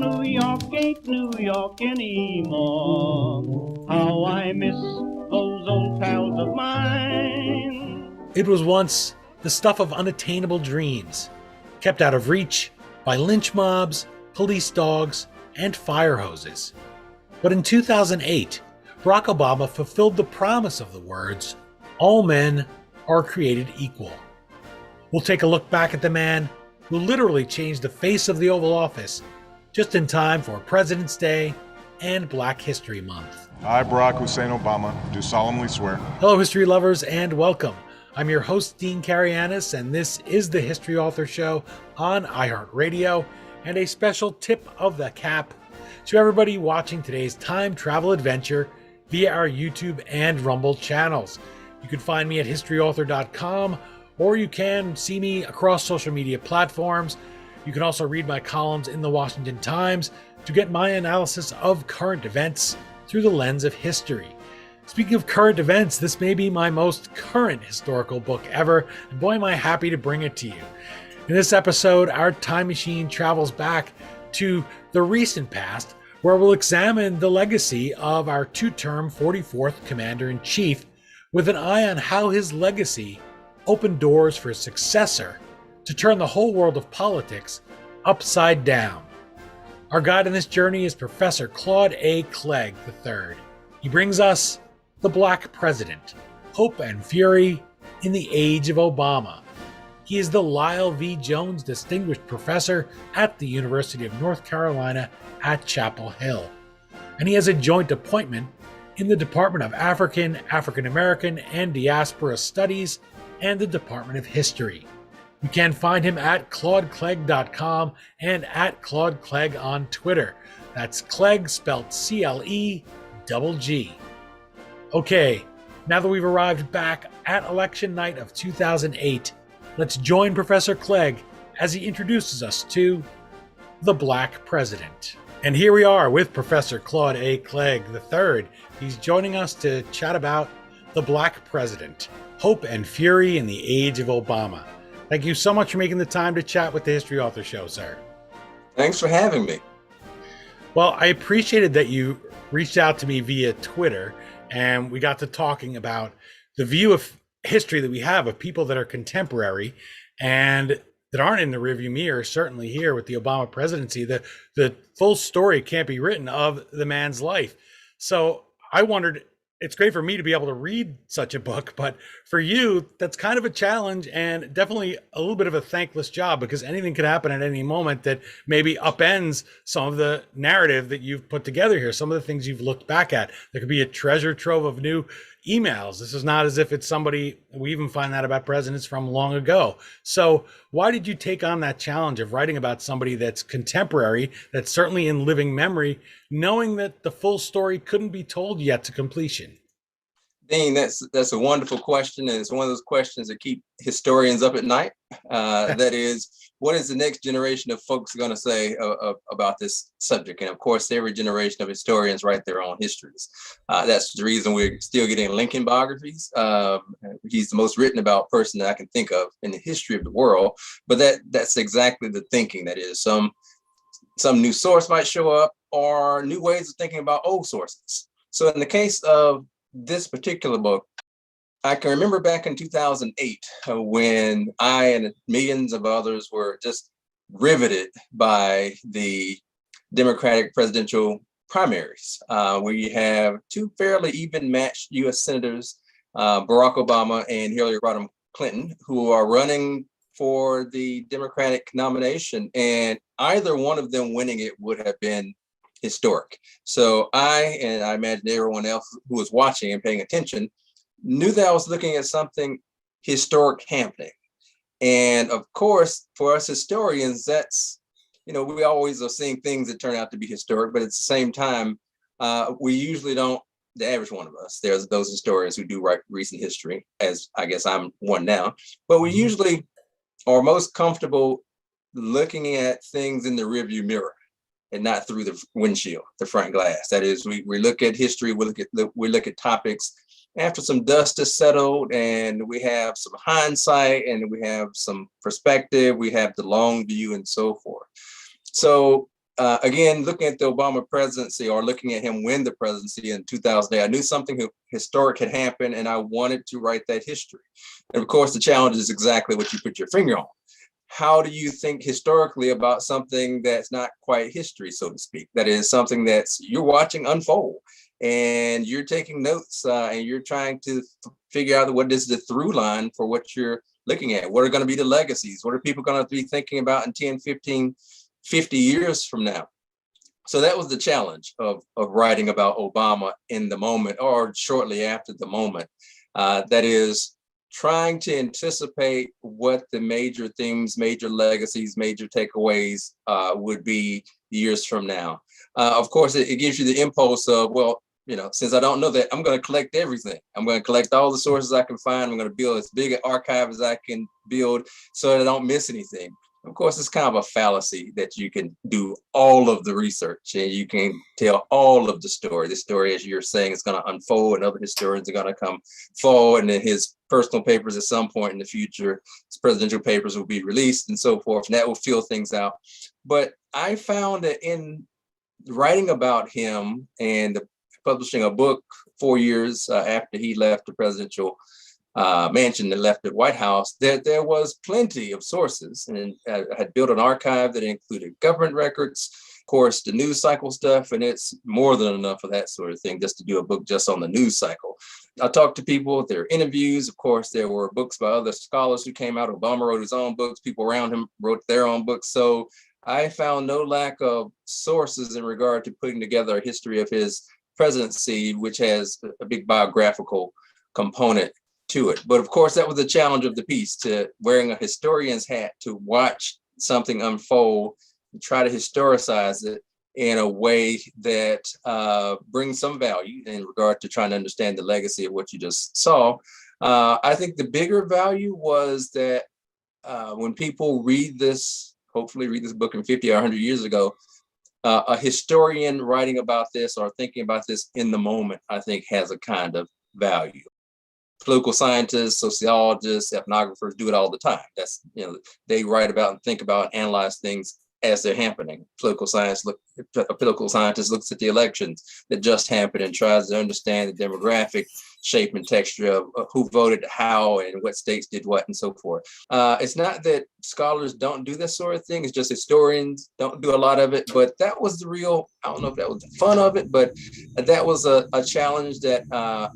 New York ain't New York anymore. How I miss those old pals of mine. It was once the stuff of unattainable dreams, kept out of reach by lynch mobs, police dogs, and fire hoses. But in 2008, Barack Obama fulfilled the promise of the words, "All men are created equal." We'll take a look back at the man who literally changed the face of the Oval Office just in time for President's Day and Black History Month. I, Barack Hussein Obama, do solemnly swear. Hello, history lovers, and welcome. I'm your host, Dean Karayanis, and this is the History Author Show on iHeartRadio, and a special tip of the cap to everybody watching today's time travel adventure via our YouTube and Rumble channels. You can find me at historyauthor.com, or you can see me across social media platforms. You can also read my columns in the Washington Times to get my analysis of current events through the lens of history. Speaking of current events, this may be my most current historical book ever, and boy am I happy to bring it to you. In this episode, our time machine travels back to the recent past, where we'll examine the legacy of our two-term 44th Commander-in-Chief with an eye on how his legacy opened doors for his successor to turn the whole world of politics upside down. Our guide on this journey is Professor Claude A. Clegg III. He brings us The Black President, Hope and Fury in the Age of Obama. He is the Lyle V. Jones Distinguished Professor at the University of North Carolina at Chapel Hill, and he has a joint appointment in the Department of African, African American, and Diaspora Studies and the Department of History. You can find him at claudeclegg.com and at Claude Clegg on Twitter. That's Clegg spelled C-L-E-G-G. Okay, now that we've arrived back at election night of 2008, let's join Professor Clegg as he introduces us to the Black President. And here we are with Professor Claude A. Clegg III. He's joining us to chat about the Black President, Hope and Fury in the Age of Obama. Thank you so much for making the time to chat with the History Author Show, sir. Thanks for having me. Well, I appreciated that you reached out to me via Twitter, and we got to talking about the view of history that we have of people that are contemporary and that aren't in the rearview mirror, certainly here with the Obama presidency. The full story can't be written of the man's life. So I wondered, it's great for me to be able to read such a book, but for you, that's kind of a challenge and definitely a little bit of a thankless job, because anything could happen at any moment that maybe upends some of the narrative that you've put together here, some of the things you've looked back at. There could be a treasure trove of new emails. This is not as if it's somebody, we even find that about presidents from long ago. So why did you take on that challenge of writing about somebody that's contemporary, that's certainly in living memory, knowing that the full story couldn't be told yet to completion? Dean, that's a wonderful question, and it's one of those questions that keep historians up at night. That is, what is the next generation of folks going to say about this subject? And of course, every generation of historians write their own histories. That's the reason we're still getting Lincoln biographies. He's the most written about person that I can think of in the history of the world. But that's exactly the thinking. That is, some new source might show up, or new ways of thinking about old sources. So in the case of this particular book, I can remember back in 2008 when I and millions of others were just riveted by the Democratic presidential primaries, where you have two fairly even matched U.S. senators, Barack Obama and Hillary Rodham Clinton, who are running for the Democratic nomination. And either one of them winning it would have been historic. So I imagine everyone else who was watching and paying attention knew that I was looking at something historic happening. And of course, for us historians, that's, we always are seeing things that turn out to be historic, but at the same time, we usually don't, the average one of us, there's those historians who do write recent history, as I guess I'm one now, but we usually are most comfortable looking at things in the rearview mirror and not through the windshield, the front glass. That is, we look at history, we look at topics after some dust is settled, and we have some hindsight, and we have some perspective, we have the long view, and so forth. So again, looking at the Obama presidency or looking at him win the presidency in 2008, I knew something historic had happened and I wanted to write that history. And of course, the challenge is exactly what you put your finger on. How do you think historically about something that's not quite history, so to speak? That is something that's you're watching unfold and you're taking notes and you're trying to figure out what is the through line for what you're looking at. What are going to be the legacies? What are people going to be thinking about in 10, 15, 50 years from now? So that was the challenge of writing about Obama in the moment or shortly after the moment. That is trying to anticipate what the major themes, major legacies, major takeaways would be years from now. Of course, it gives you the impulse of, well, since I don't know that, I'm going to collect everything. I'm going to collect all the sources I can find. I'm going to build as big an archive as I can build so that I don't miss anything. Of course, it's kind of a fallacy that you can do all of the research and you can tell all of the story. The story, as you're saying, is going to unfold and other historians are going to come forward, and then his personal papers at some point in the future, his presidential papers will be released and so forth, and that will fill things out. But I found that in writing about him and publishing a book 4 years after he left the presidential mansion and left the White House, there was plenty of sources, and I had built an archive that included government records, of course, the news cycle stuff, and it's more than enough of that sort of thing just to do a book just on the news cycle. I talked to people, there were interviews, of course, there were books by other scholars who came out. Obama wrote his own books, people around him wrote their own books. So I found no lack of sources in regard to putting together a history of his presidency, which has a big biographical component to it. But of course, that was the challenge of the piece, to wearing a historian's hat, to watch something unfold and try to historicize it in a way that brings some value in regard to trying to understand the legacy of what you just saw. I think the bigger value was that when people read this, hopefully read this book in 50 or 100 years ago, a historian writing about this or thinking about this in the moment, I think has a kind of value. Political scientists, sociologists, ethnographers do it all the time. That's, they write about and think about and analyze things as they're happening. Political scientist looks at the elections that just happened and tries to understand the demographic shape and texture of who voted how and what states did what and so forth. It's not that scholars don't do this sort of thing, it's just historians don't do a lot of it, but that was the real, I don't know if that was the fun of it, but that was a challenge that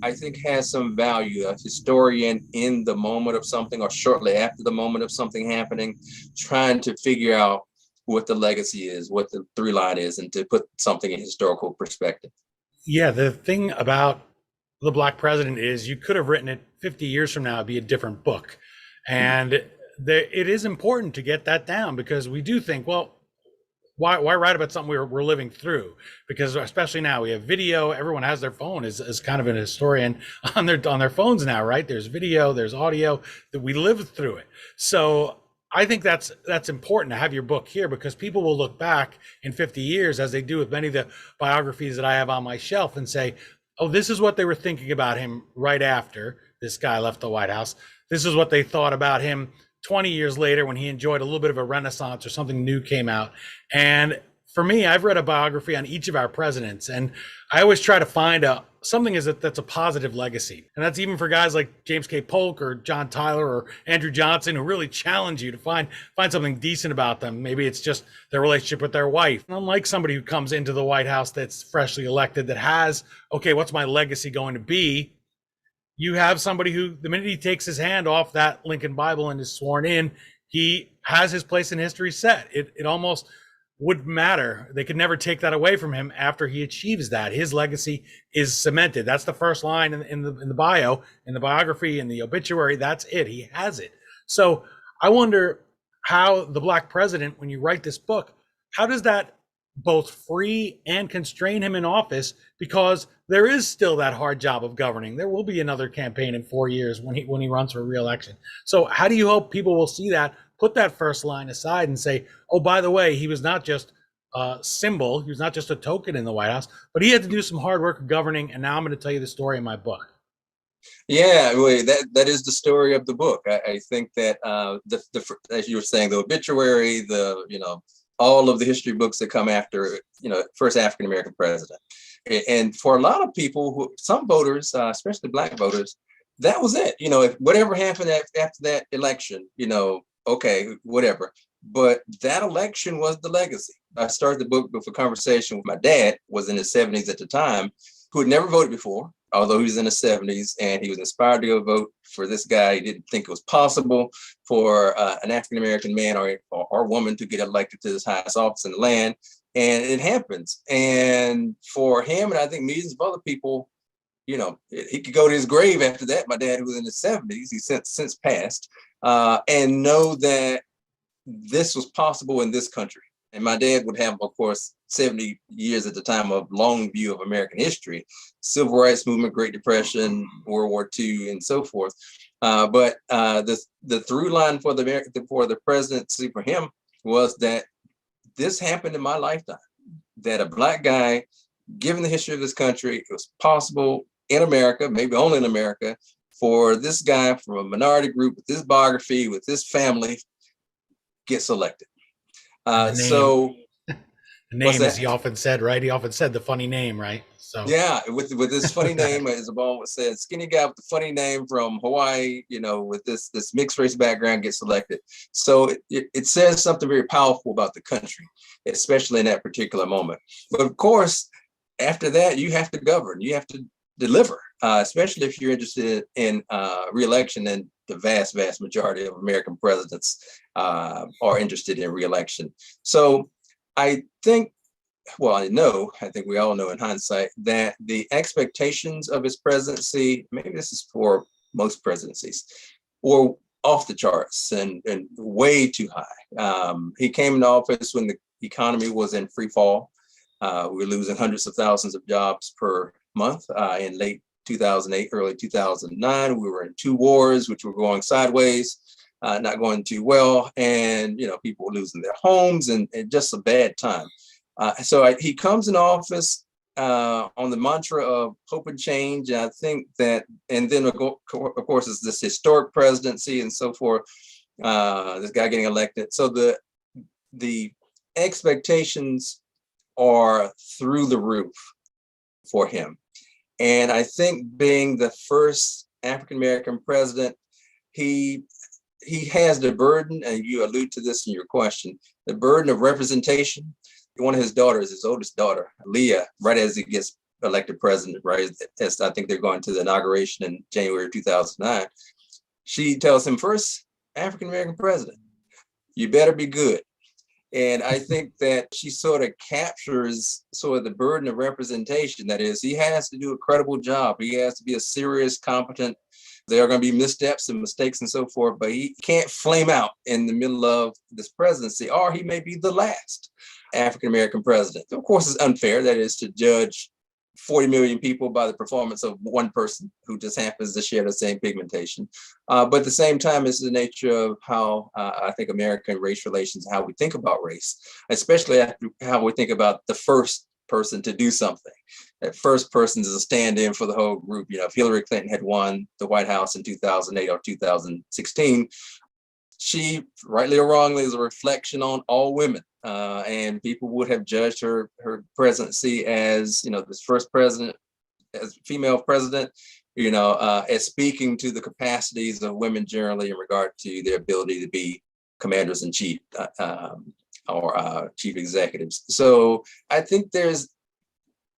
I think has some value. A historian in the moment of something or shortly after the moment of something happening, trying to figure out what the legacy is, what the through line is, and to put something in historical perspective. Yeah, the thing about the Black President is you could have written it 50 years from now, it'd be a different book. And it is important to get that down, because we do think, well, why write about something we're living through? Because especially now we have video, everyone has their phone as kind of an historian on their phones now, right? There's video, there's audio, that we live through it. So I think that's important to have your book here, because people will look back in 50 years, as they do with many of the biographies that I have on my shelf, and say, oh, this is what they were thinking about him right after this guy left the White House. This is what they thought about him 20 years later when he enjoyed a little bit of a renaissance or something new came out. And for me, I've read a biography on each of our presidents, and I always try to find something that's a positive legacy. And that's even for guys like James K. Polk or John Tyler or Andrew Johnson, who really challenge you to find something decent about them. Maybe it's just their relationship with their wife. Unlike somebody who comes into the White House that's freshly elected, that has, okay, what's my legacy going to be? You have somebody who, the minute he takes his hand off that Lincoln Bible and is sworn in, he has his place in history set. It almost would matter. They could never take that away from him after he achieves that. His legacy is cemented. That's the first line in the bio, in the biography, in the obituary. That's it. He has it. So I wonder how the Black President, when you write this book, how does that both free and constrain him in office? Because there is still that hard job of governing. There will be another campaign in 4 years when he runs for re-election. So how do you hope people will see that, put that first line aside and say, oh, by the way, he was not just a symbol, he was not just a token in the White House, but he had to do some hard work of governing, and now I'm going to tell you the story in my book. Yeah, well, that is the story of the book. I think that as you were saying, the obituary, the all of the history books that come after, first African American president. And for a lot of people, some voters, especially Black voters, that was it. If whatever happened after that election, okay, whatever. But that election was the legacy. I started the book with a conversation with my dad, was in his 70s at the time, who had never voted before, although he was in his 70s, and he was inspired to go vote for this guy. He didn't think it was possible for an African-American man or woman to get elected to this highest office in the land. And it happens. And for him, and I think millions of other people, he could go to his grave after that. My dad, who was in his 70s, he's since passed, and know that this was possible in this country. And my dad would have, of course, 70 years at the time of long view of American history, Civil Rights Movement, Great Depression, World War II, and so forth. But the through line for the presidency for him was that this happened in my lifetime, that a Black guy, given the history of this country, it was possible in America, maybe only in America, for this guy from a minority group with this biography, with this family, gets elected. So the name, as he often said, right? He often said the funny name, right? So yeah, with this funny name, as Obama said, skinny guy with the funny name from Hawaii, with this mixed race background gets elected. So it says something very powerful about the country, especially in that particular moment. But of course, after that, you have to govern, you have to deliver, especially if you're interested in re-election, and the vast majority of American presidents are interested in re-election. So I think we all know in hindsight that the expectations of his presidency, maybe this is for most presidencies, were off the charts and way too high. He came into office when the economy was in free fall. We were losing hundreds of thousands of jobs per month. In late 2008, early 2009, we were in 2 wars, which were going sideways, not going too well. And, people were losing their homes and just a bad time. So he comes in office on the mantra of hope and change. And I think that, and then of course, it's this historic presidency and so forth, this guy getting elected. So the expectations are through the roof for him. And I think being the first African-American president, he has the burden, and you allude to this in your question, the burden of representation. One of his daughters, his oldest daughter, Leah, right as he gets elected president, right as I think they're going to the inauguration in January 2009, she tells him, first African-American president, you better be good. And I think that she sort of captures sort of the burden of representation. That is, he has to do a credible job. He has to be a serious, competent. There are going to be missteps and mistakes and so forth, but he can't flame out in the middle of this presidency, or he may be the last African-American president. Of course, it's unfair. That is, to judge 40 million people by the performance of one person who just happens to share the same pigmentation. But at the same time, it's the nature of how I think American race relations, how we think about race, especially how we think about the first person to do something. That first person is a stand-in for the whole group. If Hillary Clinton had won the White House in 2008 or 2016, she, rightly or wrongly, is a reflection on all women. And people would have judged her presidency as, this first president, as female president, as speaking to the capacities of women generally in regard to their ability to be commanders in chief or chief executives. So I think there's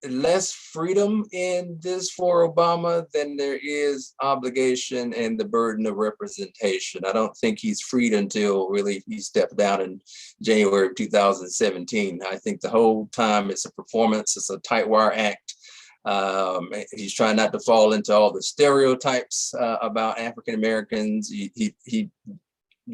less freedom in this for Obama than there is obligation and the burden of representation. I don't think he's freed until really he stepped down in January of 2017. I think the whole time it's a performance, it's a tight wire act. He's trying not to fall into all the stereotypes about African Americans. He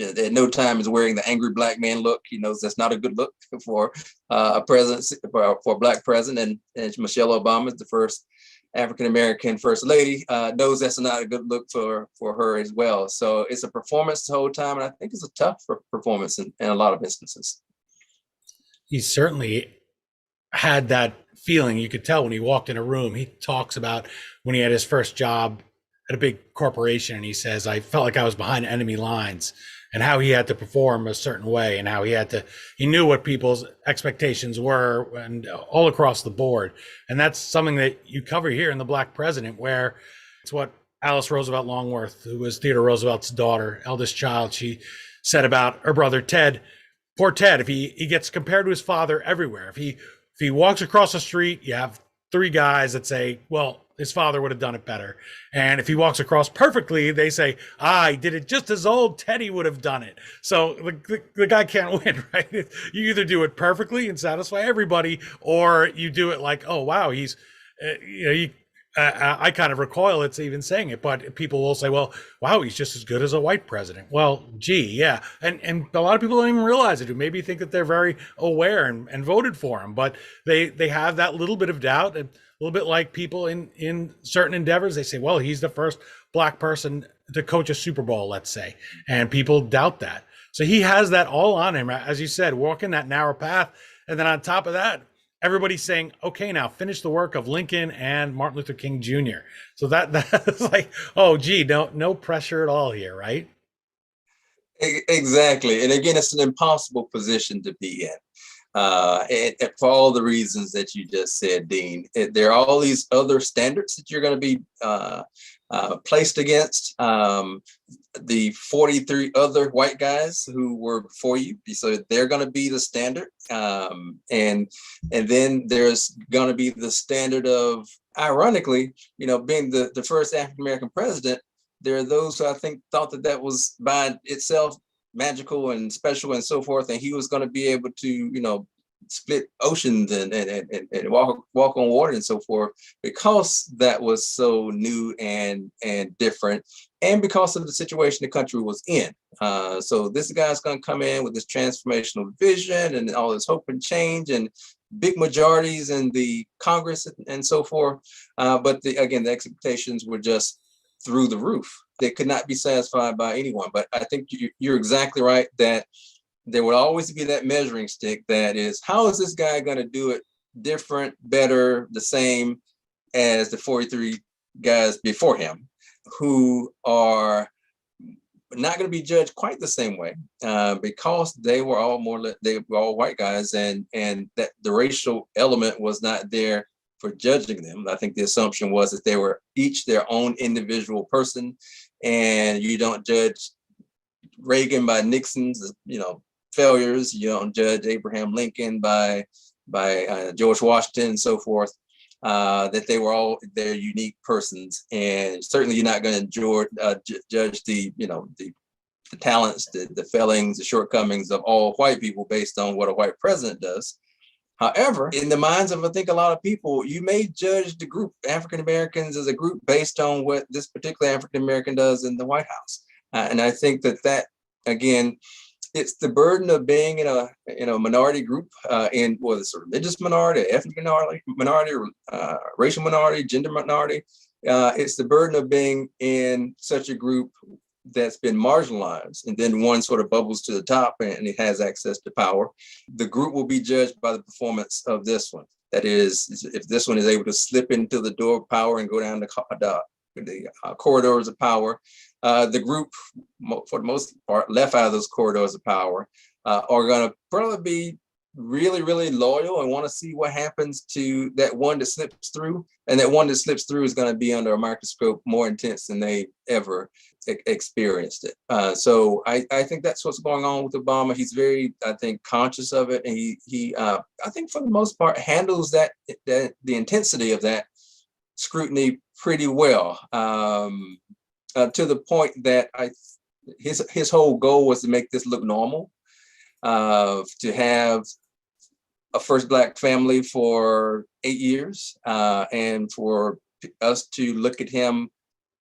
at no time is wearing the angry Black man look. He knows that's not a good look for a president, for a Black president. And Michelle Obama is the first African-American first lady, knows that's not a good look for her as well. So it's a performance the whole time. And I think it's a tough performance in a lot of instances. He certainly had that feeling. You could tell when he walked in a room. He talks about when he had his first job at a big corporation, and he says, I felt like I was behind enemy lines. and how he had to perform a certain way, and how he knew what people's expectations were, and all across the board. And that's something that you cover here in The Black President, where it's what Alice Roosevelt Longworth, who was Theodore Roosevelt's daughter, eldest child, she said about her brother Ted. Poor Ted, if he gets compared to his father everywhere. If he walks across the street, you have three guys that say, well, his father would have done it better. And if he walks across perfectly, they say, he did it just as old Teddy would have done it. So the guy can't win, right? You either do it perfectly and satisfy everybody, or you do it like, oh, wow, he's, I kind of recoil at even saying it, but people will say, well, wow, he's just as good as a white president. Well, gee, yeah. And a lot of people don't even realize it, who maybe think that they're very aware and voted for him, but they have that little bit of doubt, and a little bit like people in certain endeavors. They say, well, he's the first Black person to coach a Super Bowl, let's say, and people doubt that. So he has that all on him, as you said, walking that narrow path. And then on top of that, everybody's saying, okay, now finish the work of Lincoln and Martin Luther King Jr. So that's like, oh, gee, no pressure at all here, right? Exactly. And again, it's an impossible position to be in. And for all the reasons that you just said, Dean, there are all these other standards that you're going to be placed against the 43 other white guys who were before you. So they're going to be the standard. And then there's going to be the standard of, ironically, being the first African-American president. There are those who I think thought that was by itself magical and special and so forth, and he was going to be able to, split oceans and walk on water and so forth, because that was so new and different, and because of the situation the country was in. So this guy's going to come in with this transformational vision and all this hope and change and big majorities in the Congress and so forth. But the expectations were just through the roof. They could not be satisfied by anyone. But I think you're exactly right that there will always be that measuring stick that is, how is this guy going to do it different, better, the same as the 43 guys before him, who are not going to be judged quite the same way, because they were all white guys, and that the racial element was not there for judging them. I think the assumption was that they were each their own individual person, and you don't judge Reagan by Nixon's, failures. You don't judge Abraham Lincoln by George Washington and so forth. That they were all their unique persons, and certainly you're not going to judge the talents, the failings, the shortcomings of all white people based on what a white president does. However, in the minds of, I think, a lot of people, you may judge the group African Americans as a group based on what this particular African American does in the White House, and I think that again, it's the burden of being in a minority group, in whether it's a religious minority, ethnic minority, racial minority, gender minority. It's the burden of being in such a group that's been marginalized, and then one sort of bubbles to the top and it has access to power. The group will be judged by the performance of this one. That is, if this one is able to slip into the door of power and go down the corridors of power, the group, for the most part, left out of those corridors of power, are going to probably be really, really loyal and want to see what happens to that one that slips through. And that one that slips through is going to be under a microscope more intense than they ever experienced it. So I think that's what's going on with Obama. He's very, I think, conscious of it. And he I think for the most part, handles that the intensity of that scrutiny pretty well. To the point that his whole goal was to make this look normal, to have a first Black family for 8 years, and for us to look at him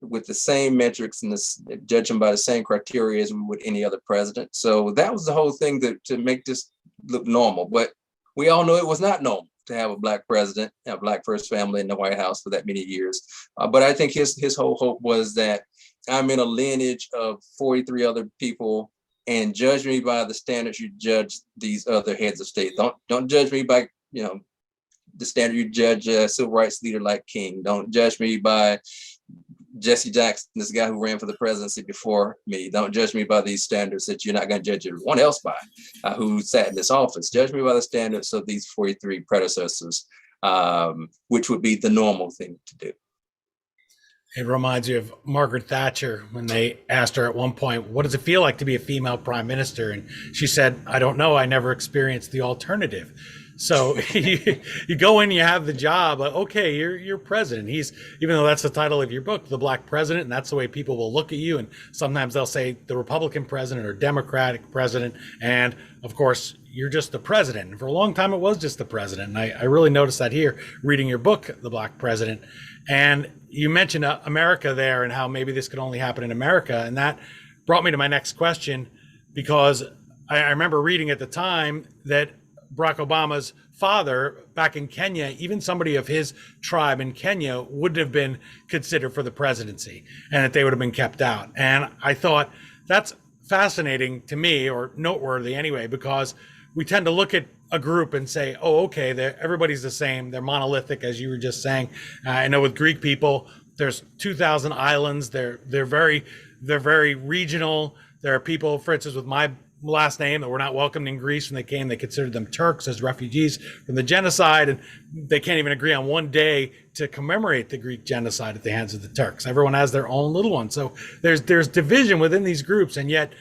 with the same metrics and judge him by the same criteria as we would any other president. So that was the whole thing to make this look normal. But we all know it was not normal to have a Black president, a Black first family in the White House for that many years. But I think his whole hope was that I'm in a lineage of 43 other people, and judge me by the standards you judge these other heads of state. Don't judge me by the standard you judge a civil rights leader like King. Don't judge me by Jesse Jackson, this guy who ran for the presidency before me, don't judge me by these standards that you're not going to judge everyone else by, who sat in this office. Judge me by the standards of these 43 predecessors, which would be the normal thing to do. It reminds you of Margaret Thatcher when they asked her at one point, what does it feel like to be a female prime minister? And she said, I don't know. I never experienced the alternative. So you go in, you have the job, like, okay, you're president. He's, even though that's the title of your book, the Black President, and that's the way people will look at you. And sometimes they'll say the Republican president or Democratic president. And of course, you're just the president. And for a long time, it was just the president. And I really noticed that here, reading your book, The Black President. And you mentioned America there and how maybe this could only happen in America. And that brought me to my next question, because I remember reading at the time that Barack Obama's father back in Kenya, even somebody of his tribe in Kenya wouldn't have been considered for the presidency, and that they would have been kept out. And I thought that's fascinating to me, or noteworthy anyway, because we tend to look at a group and say, oh, okay, everybody's the same. They're monolithic, as you were just saying. I know with Greek people, there's 2,000 islands. They're very regional. There are people, for instance, with my last name that were not welcomed in Greece when they came. They considered them Turks as refugees from the genocide, and they can't even agree on one day to commemorate the Greek genocide at the hands of the Turks. Everyone has their own little one. So there's division within these groups, and yet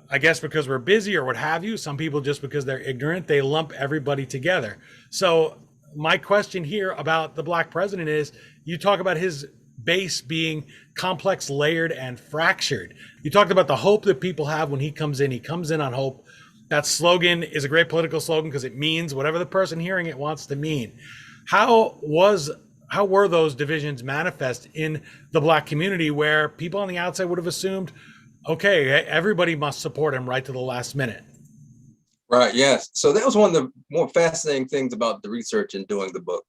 I guess because we're busy or what have you, some people, just because they're ignorant, they lump everybody together. So my question here about the Black president is, you talk about his base being complex, layered, and fractured. You talked about the hope that people have when he comes in. He comes in on hope. That slogan is a great political slogan because it means whatever the person hearing it wants to mean. How were those divisions manifest in the Black community, where people on the outside would have assumed, okay, everybody must support him right to the last minute? Right, yes. So that was one of the more fascinating things about the research and doing the book.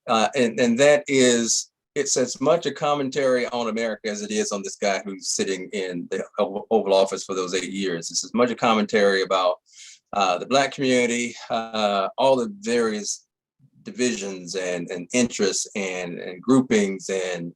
And that is, it's as much a commentary on America as it is on this guy who's sitting in the Oval Office for those 8 years. It's as much a commentary about the Black community, all the various divisions and interests and groupings and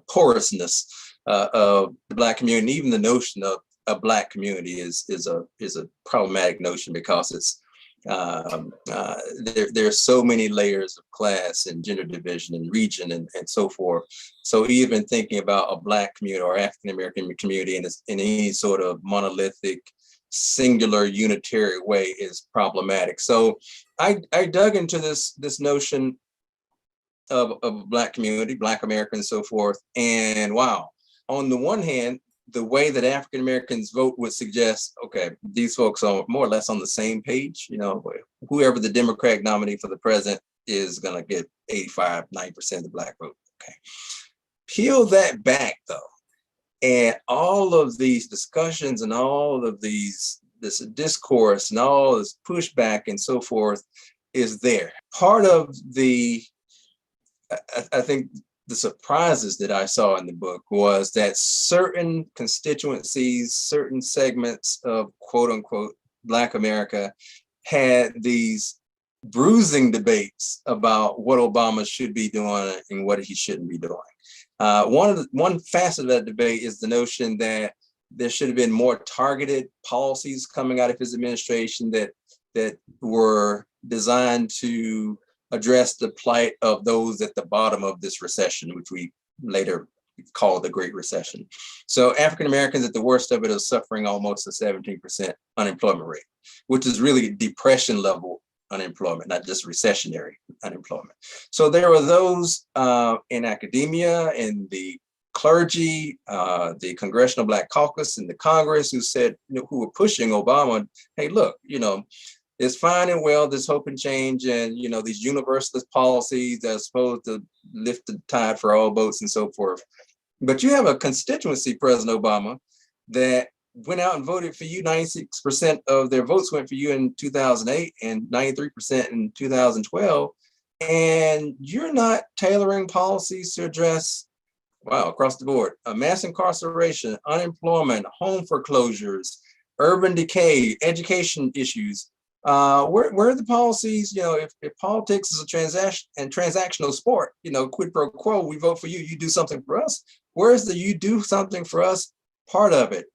porousness of the Black community. Even the notion of a Black community is a problematic notion, because it's there are so many layers of class and gender division and region and so forth. So even thinking about a Black community or African American community in any sort of monolithic, singular, unitary way is problematic. So I dug into this notion of a Black community, Black America, and so forth. And wow, on the one hand, the way that African Americans vote would suggest, okay, these folks are more or less on the same page. You know, whoever the Democratic nominee for the president is going to get 85, 90% of the Black vote. Okay. Peel that back, though, and all of these discussions and all of this discourse and all this pushback and so forth is there. Part of I think the surprises that I saw in the book was that certain constituencies, certain segments of quote unquote Black America had these bruising debates about what Obama should be doing and what he shouldn't be doing. One facet of that debate is the notion that there should have been more targeted policies coming out of his administration that were designed to address the plight of those at the bottom of this recession, which we later called the Great Recession. So African Americans at the worst of it are suffering almost a 17% unemployment rate, which is really depression level unemployment, not just recessionary unemployment. So there were those in academia, in the clergy, the Congressional Black Caucus, and the Congress who said, who were pushing Obama, hey, look, it's fine and well, this hope and change and, these universalist policies that are supposed to lift the tide for all boats and so forth. But you have a constituency, President Obama, that went out and voted for you. 96% of their votes went for you in 2008 and 93% in 2012. And you're not tailoring policies to address, across the board, mass incarceration, unemployment, home foreclosures, urban decay, education issues. Where are the policies? If politics is a transactional sport, quid pro quo, we vote for you, you do something for us. Where's the "you do something for us" part of it?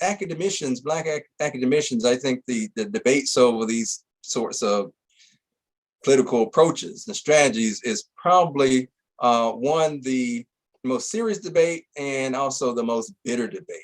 Academicians, Black academicians, I think the debates over these sorts of political approaches and strategies is probably one, the most serious debate and also the most bitter debate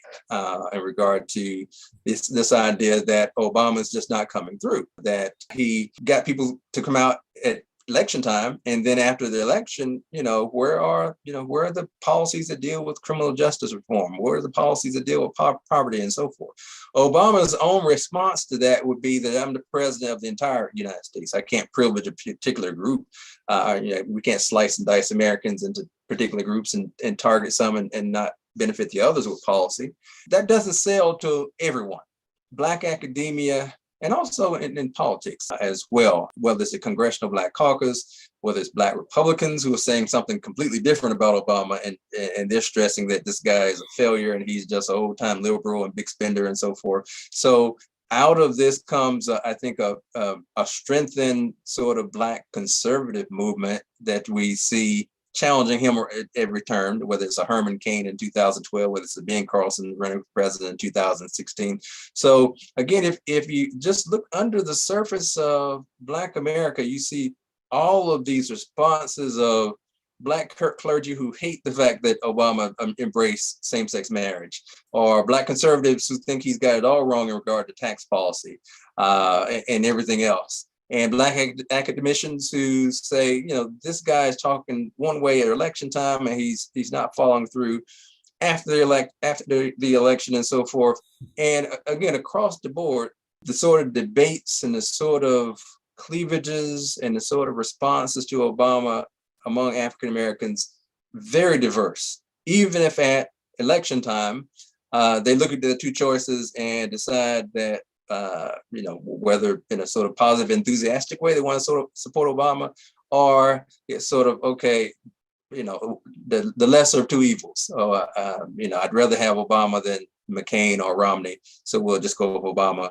in regard to this idea that Obama is just not coming through, that he got people to come out at election time, and then after the election, where are the policies that deal with criminal justice reform? Where are the policies that deal with poverty and so forth? Obama's own response to that would be that I'm the president of the entire United States. I can't privilege a particular group. We can't slice and dice Americans into particular groups and target some and not benefit the others with policy. That doesn't sell to everyone. Black academia, and also in politics as well, whether it's the Congressional Black Caucus, whether it's Black Republicans who are saying something completely different about Obama, and they're stressing that this guy is a failure and he's just an old-time liberal and big spender and so forth. So out of this comes, I think, a strengthened sort of Black conservative movement that we see challenging him at every turn, whether it's a Herman Cain in 2012, whether it's a Ben Carlson running for president in 2016. So again, if you just look under the surface of Black America, you see all of these responses of Black clergy who hate the fact that Obama embraced same-sex marriage, or Black conservatives who think he's got it all wrong in regard to tax policy and everything else. And Black academicians who say, this guy is talking one way at election time and he's not following through after the election and so forth. And again, across the board, the sort of debates and the sort of cleavages and the sort of responses to Obama among African Americans, very diverse. Even if at election time, they look at the two choices and decide that whether in a sort of positive, enthusiastic way they want to sort of support Obama, or it's sort of, okay, the lesser of two evils. So, I'd rather have Obama than McCain or Romney, so we'll just go with Obama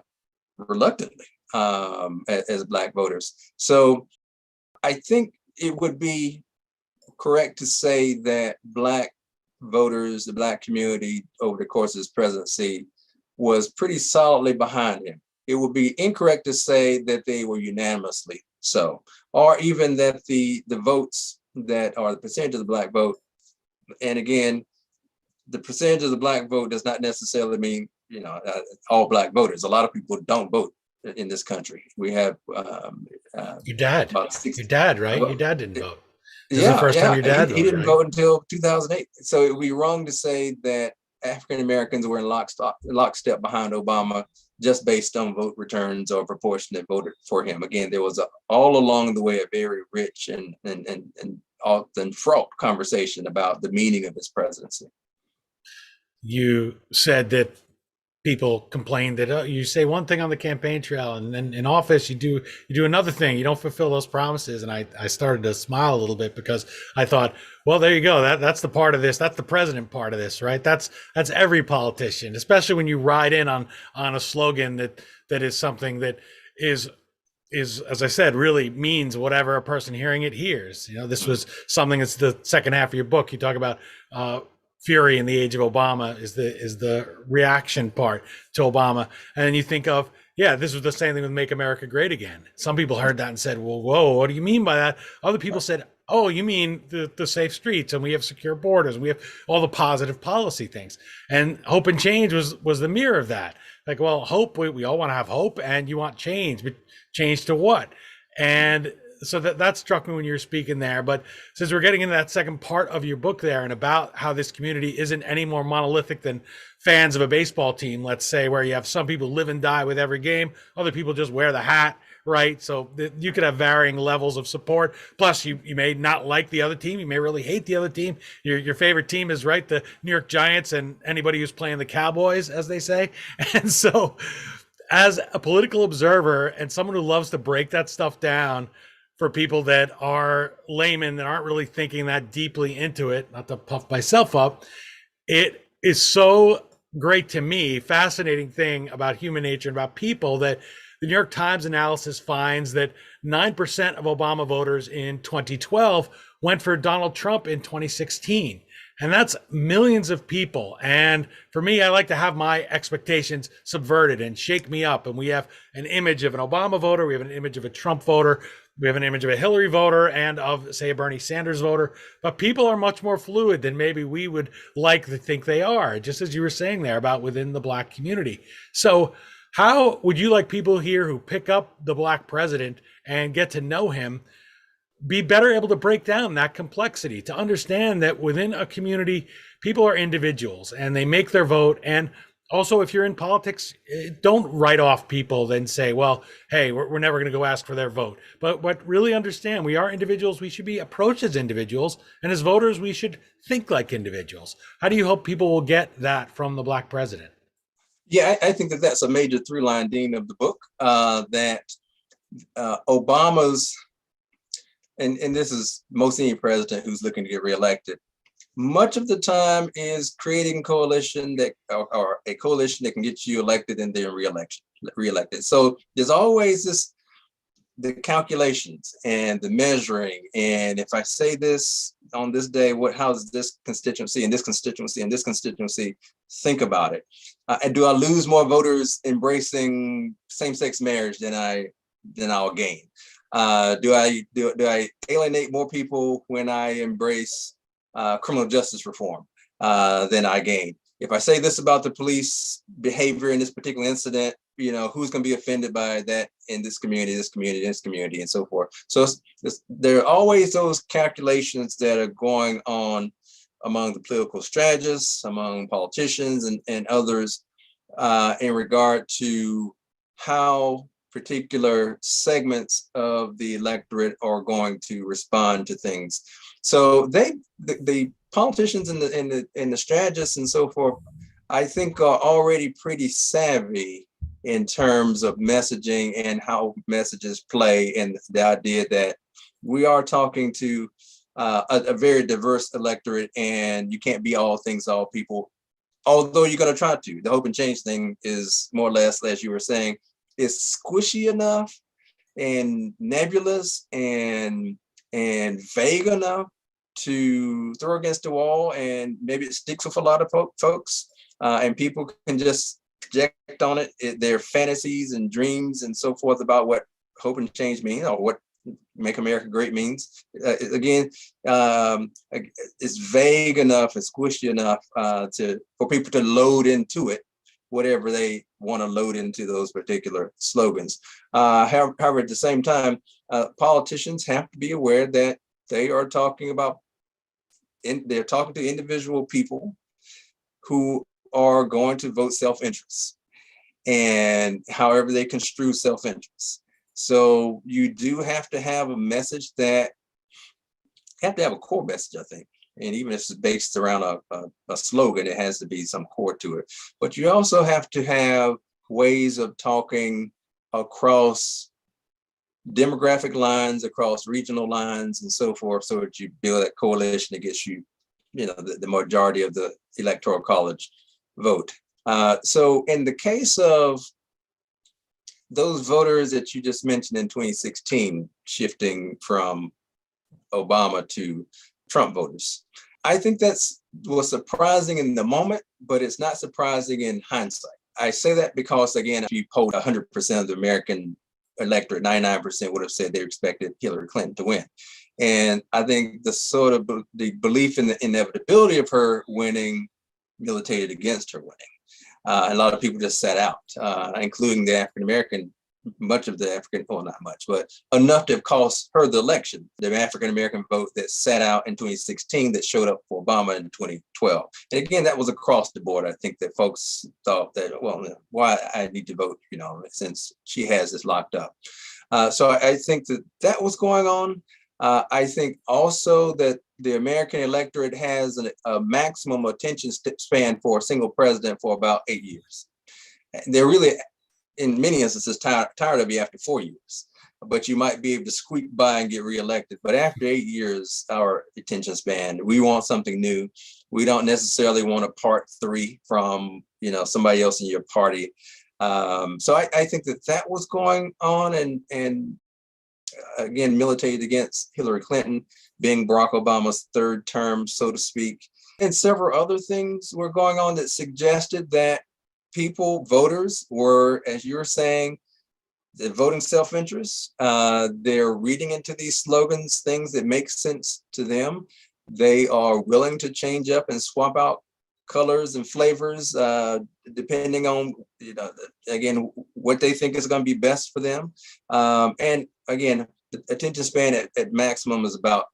reluctantly as Black voters. So I think it would be correct to say that Black voters, the Black community over the course of his presidency was pretty solidly behind him. It would be incorrect to say that they were unanimously so, or even that the votes that are the percentage of the Black vote, and again, the percentage of the Black vote does not necessarily mean, all Black voters. A lot of people don't vote in this country. We have your dad, right? Your dad didn't vote. This is the first time your dad voted, he didn't right? vote until 2008. So it would be wrong to say that African Americans were in lockstep behind Obama just based on vote returns or proportion that voted for him. Again, there was all along the way a very rich and often fraught conversation about the meaning of his presidency. You said that people complained that you say one thing on the campaign trail and then in office you do another thing. You don't fulfill those promises. And I started to smile a little bit because I thought, well, there you go. That's the part of this. That's the president part of this, right? That's every politician, especially when you ride in on a slogan that is something that is, as I said, really means whatever a person hearing it hears. This was something that's the second half of your book. You talk about fury in the age of Obama is the reaction part to Obama. And then you think of, this was the same thing with Make America Great Again. Some people heard that and said, well, whoa, what do you mean by that? Other people said, oh, you mean the safe streets, and we have secure borders, and we have all the positive policy things. And hope and change was the mirror of that. Like, well, hope, we all want to have hope, and you want change, but change to what? And so that struck me when you were speaking there. But since we're getting into that second part of your book there and about how this community isn't any more monolithic than fans of a baseball team, let's say, where you have some people live and die with every game, other people just wear the hat, right? So you could have varying levels of support. Plus, you may not like the other team. You may really hate the other team. Your favorite team is, right, the New York Giants and anybody who's playing the Cowboys, as they say. And so as a political observer and someone who loves to break that stuff down for people that are laymen that aren't really thinking that deeply into it, not to puff myself up, it is so great to me, fascinating thing about human nature and about people, that the New York Times analysis finds that 9% of Obama voters in 2012 went for Donald Trump in 2016. And that's millions of people. And for me, I like to have my expectations subverted and shake me up. And we have an image of an Obama voter, we have an image of a Trump voter, we have an image of a Hillary voter and of, say, a Bernie Sanders voter. But people are much more fluid than maybe we would like to think they are, just as you were saying there about within the Black community. So, how would you like people here who pick up the Black president and get to know him be better able to break down that complexity, to understand that within a community, people are individuals and they make their vote? And also, if you're in politics, don't write off people, then say, well, hey, we're never going to go ask for their vote. But really understand we are individuals. We should be approached as individuals. And as voters, we should think like individuals. How do you hope people will get that from the Black president? Yeah, I think that that's a major through line, Dean, of the book, that Obama's, and this is most any president who's looking to get reelected, much of the time is creating coalition that, or a coalition that can get you elected and then reelected. So there's always the calculations and the measuring. And if I say this on this day, how does this constituency and this constituency and this constituency think about it? And do I lose more voters embracing same-sex marriage than I'll gain? Do I alienate more people when I embrace criminal justice reform than I gain? If I say this about the police behavior in this particular incident, who's going to be offended by that in this community, and so forth. So there are always those calculations that are going on among the political strategists, among politicians and others in regard to how particular segments of the electorate are going to respond to things. So the politicians and the strategists and so forth, I think, are already pretty savvy in terms of messaging and how messages play, and the idea that we are talking to a very diverse electorate, and you can't be all things to all people, although you're going to try to. The hope and change thing is more or less, as you were saying, is squishy enough and nebulous and vague enough to throw against the wall, and maybe it sticks with a lot of folks, and people can just project on it their fantasies and dreams and so forth about what hope and change mean, or what make America great means. Again, it's vague enough and squishy enough for people to load into it whatever they want to load into those particular slogans. However, at the same time, politicians have to be aware that they are talking they're talking to individual people who are going to vote self-interest, and however they construe self-interest. So you do have to have a message a core message, I think. And even if it's based around a slogan, it has to be some core to it. But you also have to have ways of talking across demographic lines, across regional lines, and so forth, so that you build that coalition that gets you, the majority of the electoral college vote. So in the case of those voters that you just mentioned in 2016, shifting from Obama to Trump voters, I think was surprising in the moment, but it's not surprising in hindsight. I say that because, again, if you polled 100% of the American electorate, 99% would have said they expected Hillary Clinton to win. And I think the belief in the inevitability of her winning militated against her winning. A lot of people just sat out, including the African-American, much of the African, well, not much, but enough to have cost her the election. The African-American vote that sat out in 2016 that showed up for Obama in 2012. And again, that was across the board. I think that folks thought that, well, why I need to vote, since she has this locked up. So I think that was going on. I think also that the American electorate has a maximum attention span for a single president for about 8 years. They're really, in many instances, tired of you after 4 years. But you might be able to squeak by and get reelected. But after 8 years, our attention span, we want something new. We don't necessarily want a part three from somebody else in your party. So I think that was going on, and again, militated against Hillary Clinton being Barack Obama's third term, so to speak. And several other things were going on that suggested that voters were, as you were saying, they're voting self-interest. They're reading into these slogans things that make sense to them. They are willing to change up and swap out colors and flavors depending on, again, what they think is going to be best for them. And again, the attention span at maximum is about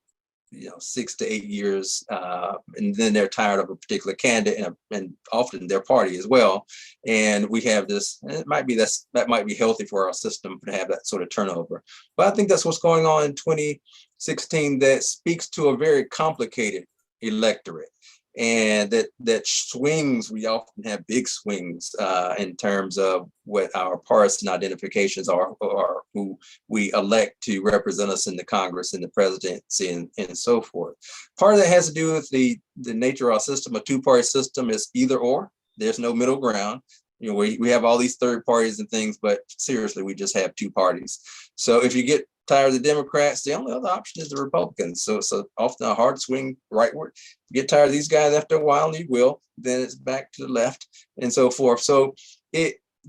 6 to 8 years, and then they're tired of a particular candidate and often their party as well. And we have this, and that might be healthy for our system to have that sort of turnover. But I think that's what's going on in 2016 that speaks to a very complicated electorate. And that swings, we often have big swings in terms of what our partisan identifications are, or who we elect to represent us in the Congress and the presidency and so forth. Part of that has to do with the nature of our system. A two-party system is either or. There's no middle ground. We have all these third parties and things, but seriously, we just have two parties. So if you get tired of the Democrats, the only other option is the Republicans. So it's often a hard swing rightward. Get tired of these guys after a while, and you will, then it's back to the left and so forth. So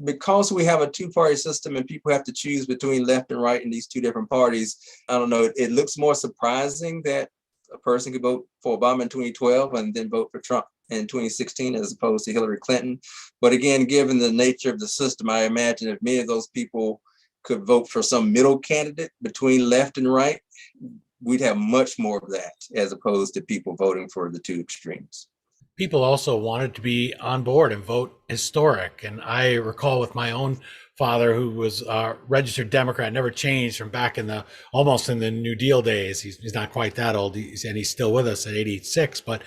because we have a two-party system and people have to choose between left and right in these two different parties, I don't know, it looks more surprising that a person could vote for Obama in 2012 and then vote for Trump in 2016 as opposed to Hillary Clinton. But again, given the nature of the system, I imagine if many of those people could vote for some middle candidate between left and right, we'd have much more of that as opposed to people voting for the two extremes. People also wanted to be on board and vote historic. And I recall with my own father, who was a registered Democrat, never changed from back almost in the New Deal days. He's not quite that old, and he's still with us at 86. But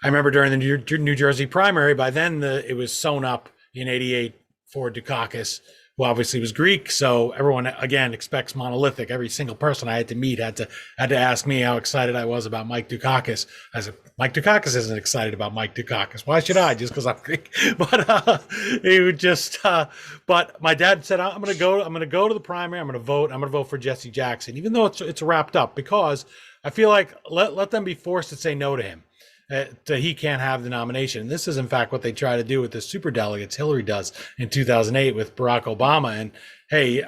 I remember during the New Jersey primary, by then it was sewn up in 88 for Dukakis, who obviously was Greek. So everyone, again, expects monolithic. Every single person I had to meet had to ask me how excited I was about Mike Dukakis. I said, Mike Dukakis isn't excited about Mike Dukakis. Why should I? Just because I'm Greek? But he would just. But my dad said, I'm going to go to the primary. I'm going to vote for Jesse Jackson, even though it's wrapped up, because I feel like let them be forced to say no to him. He can't have the nomination. And this is, in fact, what they try to do with the superdelegates. Hillary does in 2008 with Barack Obama. And hey,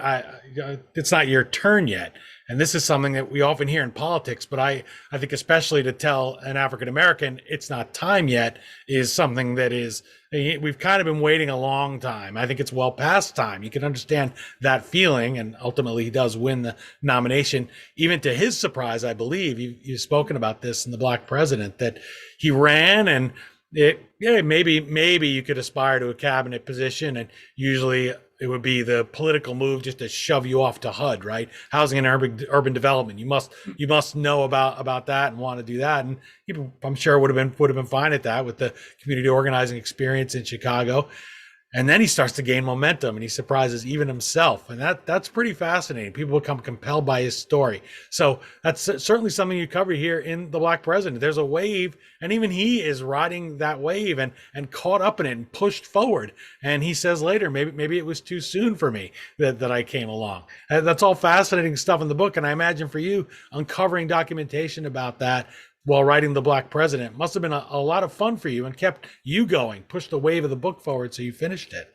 it's not your turn yet. And this is something that we often hear in politics, but I think especially to tell an African American it's not time yet is something that is, we've kind of been waiting a long time. I think it's well past time. You can understand that feeling, and ultimately he does win the nomination. Even to his surprise, I believe, you've spoken about this in The Black President, that he ran and maybe you could aspire to a cabinet position, and usually it would be the political move just to shove you off to HUD, right? Housing and urban development. You must know about that and want to do that. And people, I'm sure, would have been fine at that with the community organizing experience in Chicago. And then he starts to gain momentum and he surprises even himself. And that's pretty fascinating. People become compelled by his story. So that's certainly something you cover here in The Black President. There's a wave, and even he is riding that wave and caught up in it and pushed forward. And he says later, maybe it was too soon for me that I came along. That's all fascinating stuff in the book. And I imagine for you, uncovering documentation about that while writing The Black President must have been a lot of fun for you and kept you going, pushed the wave of the book forward so you finished it.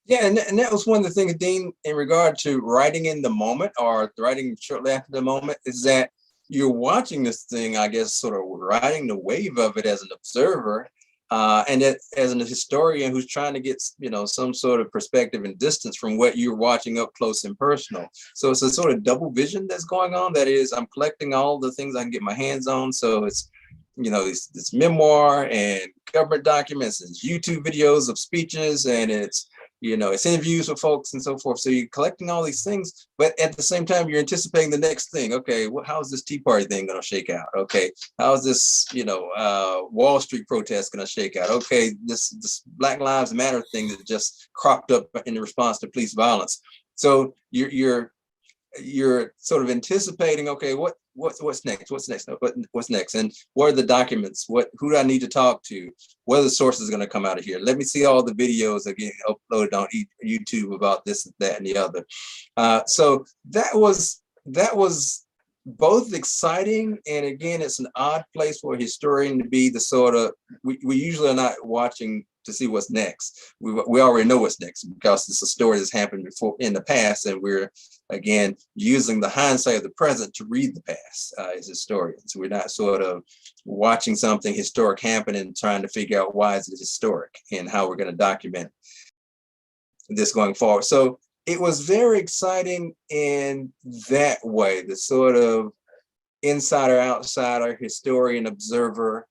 Yeah, and that was one of the things, Dean, in regard to writing in the moment or writing shortly after the moment, is that you're watching this thing, I guess, sort of riding the wave of it as an observer, and as an historian who's trying to get, some sort of perspective and distance from what you're watching up close and personal. So it's a sort of double vision that's going on. That is, I'm collecting all the things I can get my hands on. So it's, this memoir and government documents and YouTube videos of speeches, and it's interviews with folks and so forth. So you're collecting all these things, but at the same time, you're anticipating the next thing. Okay, how's this Tea Party thing going to shake out? Okay, how's this, Wall Street protest going to shake out? Okay, this Black Lives Matter thing that just cropped up in response to police violence. So you're sort of anticipating, okay, what's next? What's next? And what are the documents? Who do I need to talk to? What are the sources going to come out of here? Let me see all the videos again uploaded on YouTube about this, that, and the other. So that was both exciting, and again, it's an odd place for a historian to be. The sort of we usually are not watching to see what's next. We already know what's next because it's a story that's happened before in the past, and we're again using the hindsight of the present to read the past as historians. We're not sort of watching something historic happen and trying to figure out why is it historic and how we're going to document this going forward. So it was very exciting in that way, the sort of insider, outsider, historian, observer,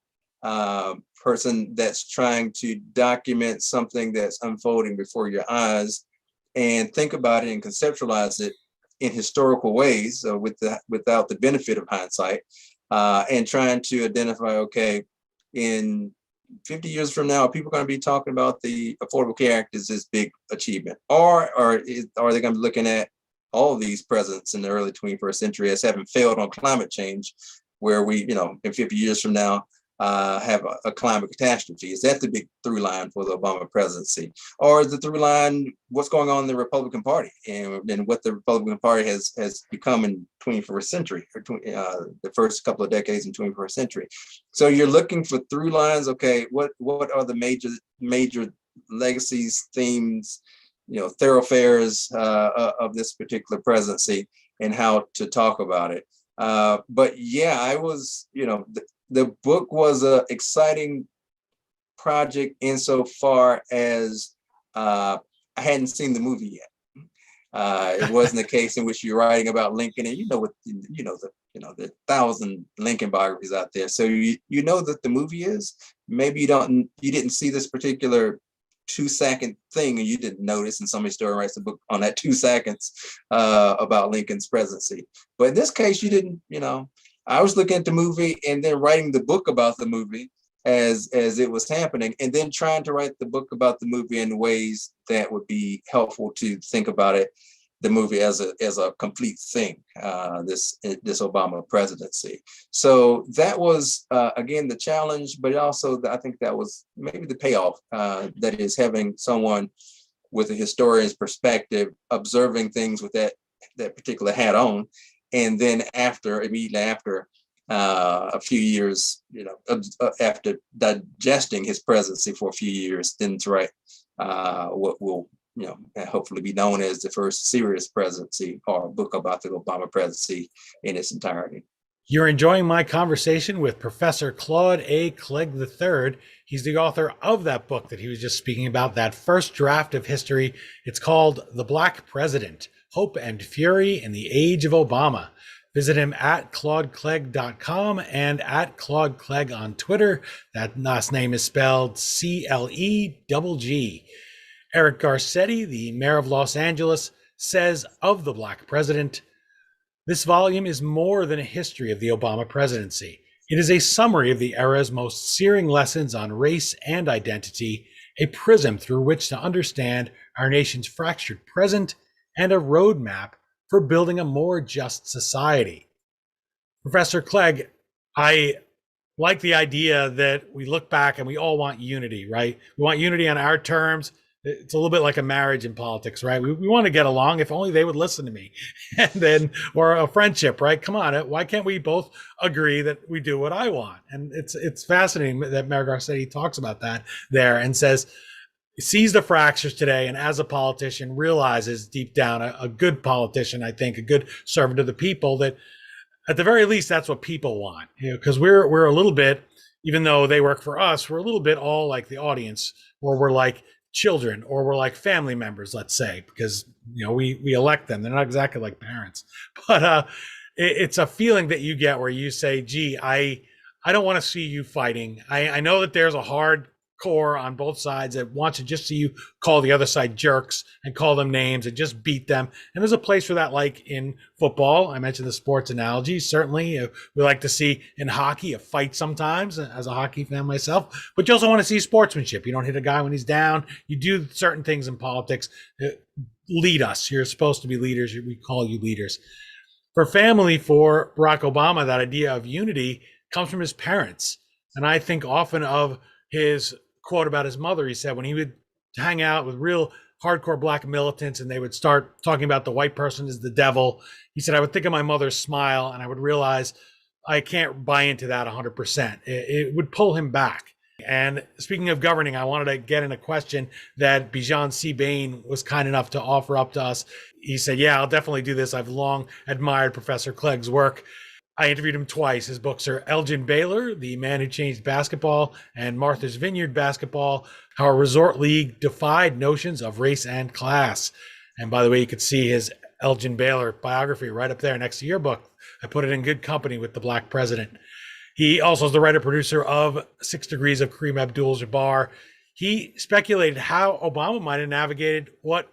person that's trying to document something that's unfolding before your eyes and think about it and conceptualize it in historical ways without the benefit of hindsight, and trying to identify, okay, in 50 years from now, are people going to be talking about the Affordable Care Act as this big achievement? Or are they going to be looking at all of these presidents in the early 21st century as having failed on climate change, where we, in 50 years from now, have a climate catastrophe? Is that the big through line for the Obama presidency? Or is the through line what's going on in the Republican Party and what the Republican Party has become in 21st century, or the first couple of decades in 21st century? So you're looking for through lines. Okay, what are the major legacies, themes, thoroughfares of this particular presidency, and how to talk about it. But yeah, I was, the book was an exciting project insofar as I hadn't seen the movie yet. It wasn't a case in which you're writing about Lincoln, and the 1,000 Lincoln biographies out there. So you know that the movie is. Maybe you didn't see this particular 2-second thing and you didn't notice, and somebody still writes a book on that 2 seconds about Lincoln's presidency. But in this case, you didn't. I was looking at the movie and then writing the book about the movie as it was happening, and then trying to write the book about the movie in ways that would be helpful to think about the movie as a complete thing, this Obama presidency. So that was again the challenge, but also I think that was maybe the payoff, that is having someone with a historian's perspective observing things with that particular hat on. And then immediately after a few years, after digesting his presidency for a few years, then to write what will, hopefully be known as the first serious presidency, or a book about the Obama presidency in its entirety. You're enjoying my conversation with Professor Claude A. Clegg III. He's the author of that book that he was just speaking about, that first draft of history. It's called The Black President: Hope and Fury in the Age of Obama. Visit him at claudeclegg.com and at Claude Clegg on Twitter. That last name is spelled C-L-E-G-G. Eric Garcetti, the mayor of Los Angeles, says of The Black President, "This volume is more than a history of the Obama presidency. It is a summary of the era's most searing lessons on race and identity, a prism through which to understand our nation's fractured present, and a roadmap for building a more just society." Professor Clegg, I like the idea that we look back and we all want unity, right? We want unity on our terms. It's a little bit like a marriage in politics, right? We want to get along. If only they would listen to me. And then, or a friendship, right? Come on, why can't we both agree that we do what I want? And it's fascinating that Mayor Garcetti talks about that there and says, sees the fractures today, and as a politician realizes deep down, a good politician, I think, a good servant of the people, that at the very least, that's what people want. Because we're a little bit, even though they work for us, we're a little bit all like the audience, or we're like children, or we're like family members, let's say, because we elect them. They're not exactly like parents, but it's a feeling that you get where you say, gee, I don't want to see you fighting. I know that there's a hard core on both sides that wants to just see you call the other side jerks and call them names and just beat them. And there's a place for that, like in football. I mentioned the sports analogy. Certainly, we like to see in hockey a fight sometimes, as a hockey fan myself. But you also want to see sportsmanship. You don't hit a guy when he's down. You do certain things in politics. Lead us. You're supposed to be leaders. We call you leaders. For family, for Barack Obama, that idea of unity comes from his parents. And I think often of his quote about his mother. He said when he would hang out with real hardcore black militants and they would start talking about the white person as the devil. He said, I would think of my mother's smile and I would realize I can't buy into that 100%. It would pull him back. And speaking of governing, I wanted to get in a question that Bijan C. Bain was kind enough to offer up to us. He said, yeah, I'll definitely do this. I've long admired Professor Clegg's work. I interviewed him twice. His books are Elgin Baylor, The Man Who Changed Basketball, and Martha's Vineyard Basketball, How a Resort League Defied Notions of Race and Class. And by the way, you could see his Elgin Baylor biography right up there next to your book. I put it in good company with the Black President. He also is the writer-producer of 6 Degrees of Kareem Abdul-Jabbar. He speculated how Obama might have navigated what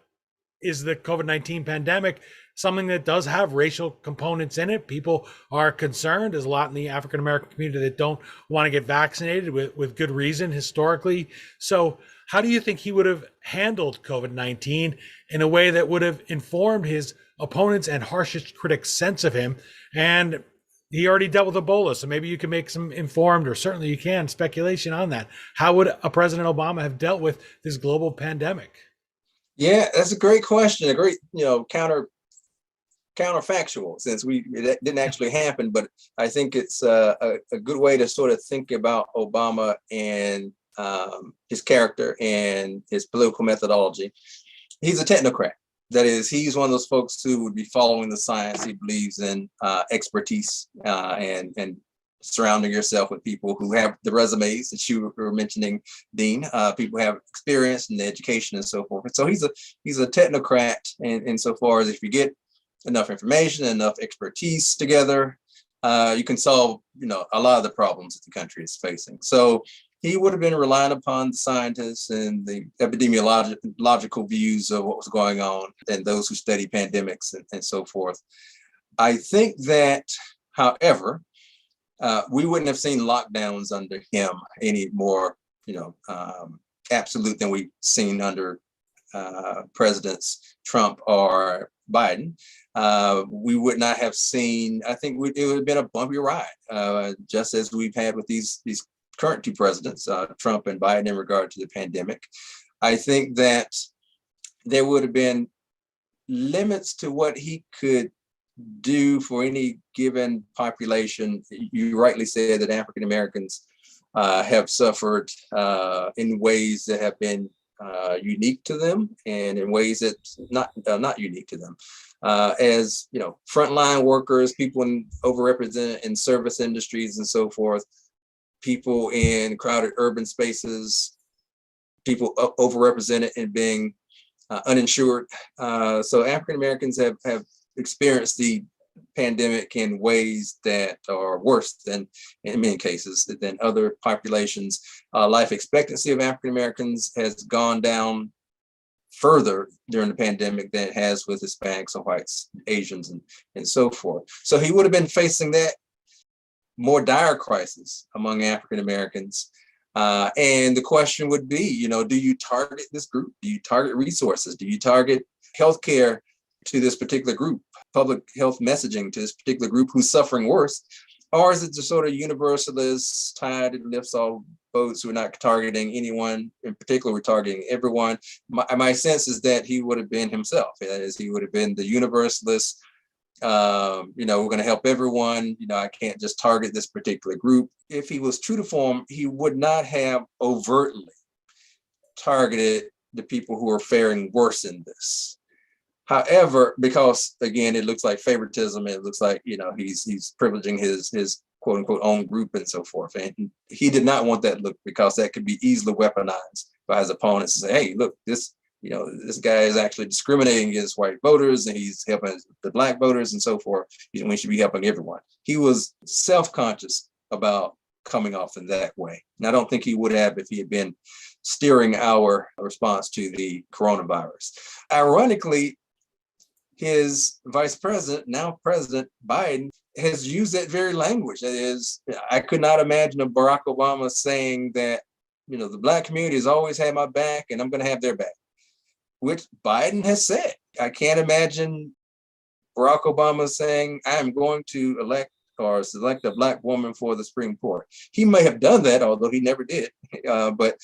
is the COVID-19 pandemic, something that does have racial components in it. People are concerned. There's a lot in the African-American community that don't want to get vaccinated with good reason historically. So how do you think he would have handled COVID-19 in a way that would have informed his opponents and harshest critics' sense of him? And he already dealt with Ebola, so maybe you can make some informed, or certainly you can, speculation on that. How would a President Obama have dealt with this global pandemic? Yeah, that's a great question. A great, counterfactual, since it didn't actually happen, but I think it's a good way to sort of think about Obama and his character and his political methodology. He's a technocrat. That is, he's one of those folks who would be following the science. He believes in expertise and surrounding yourself with people who have the resumes that you were mentioning, Dean. People who have experience in education and so forth. And so he's a technocrat insofar as if you get enough information, enough expertise together, you can solve a lot of the problems that the country is facing. So he would have been relying upon the scientists and the epidemiological views of what was going on and those who study pandemics and so forth. I think that, however, we wouldn't have seen lockdowns under him any more, absolute than we've seen under Presidents Trump or Biden. We would not have seen, I think it would have been a bumpy ride, just as we've had with these current 2 presidents, Trump and Biden, in regard to the pandemic. I think that there would have been limits to what he could do for any given population. You rightly said that African Americans have suffered in ways that have been unique to them, and in ways that not unique to them. As frontline workers, people overrepresented in service industries and so forth, people in crowded urban spaces, people overrepresented in being uninsured. So African Americans have experienced the pandemic in ways that are worse than, in many cases, than other populations. Life expectancy of African Americans has gone down further during the pandemic than it has with Hispanics or whites, Asians, and so forth. So he would have been facing that more dire crisis among African Americans. And the question would be, do you target this group? Do you target resources? Do you target healthcare to this particular group, public health messaging to this particular group who's suffering worse? Or is it the sort of universalist tide that lifts all boats? We're not targeting anyone in particular, we're targeting everyone. My sense is that he would have been himself. That is, he would have been the universalist. We're going to help everyone. I can't just target this particular group. If he was true to form, he would not have overtly targeted the people who are faring worse in this. However, because again, it looks like favoritism, it looks like he's privileging his quote unquote own group and so forth, and he did not want that look, because that could be easily weaponized by his opponents to say, hey, look, this guy is actually discriminating against white voters and he's helping the black voters and so forth. We should be helping everyone. He was self-conscious about coming off in that way. And I don't think he would have if he had been steering our response to the coronavirus. Ironically, his vice president, now President Biden, has used that very language. That is, I could not imagine a Barack Obama saying that, the black community has always had my back and I'm going to have their back, which Biden has said. I can't imagine Barack Obama saying, I'm going to elect or select a black woman for the Supreme Court. He may have done that, although he never did. But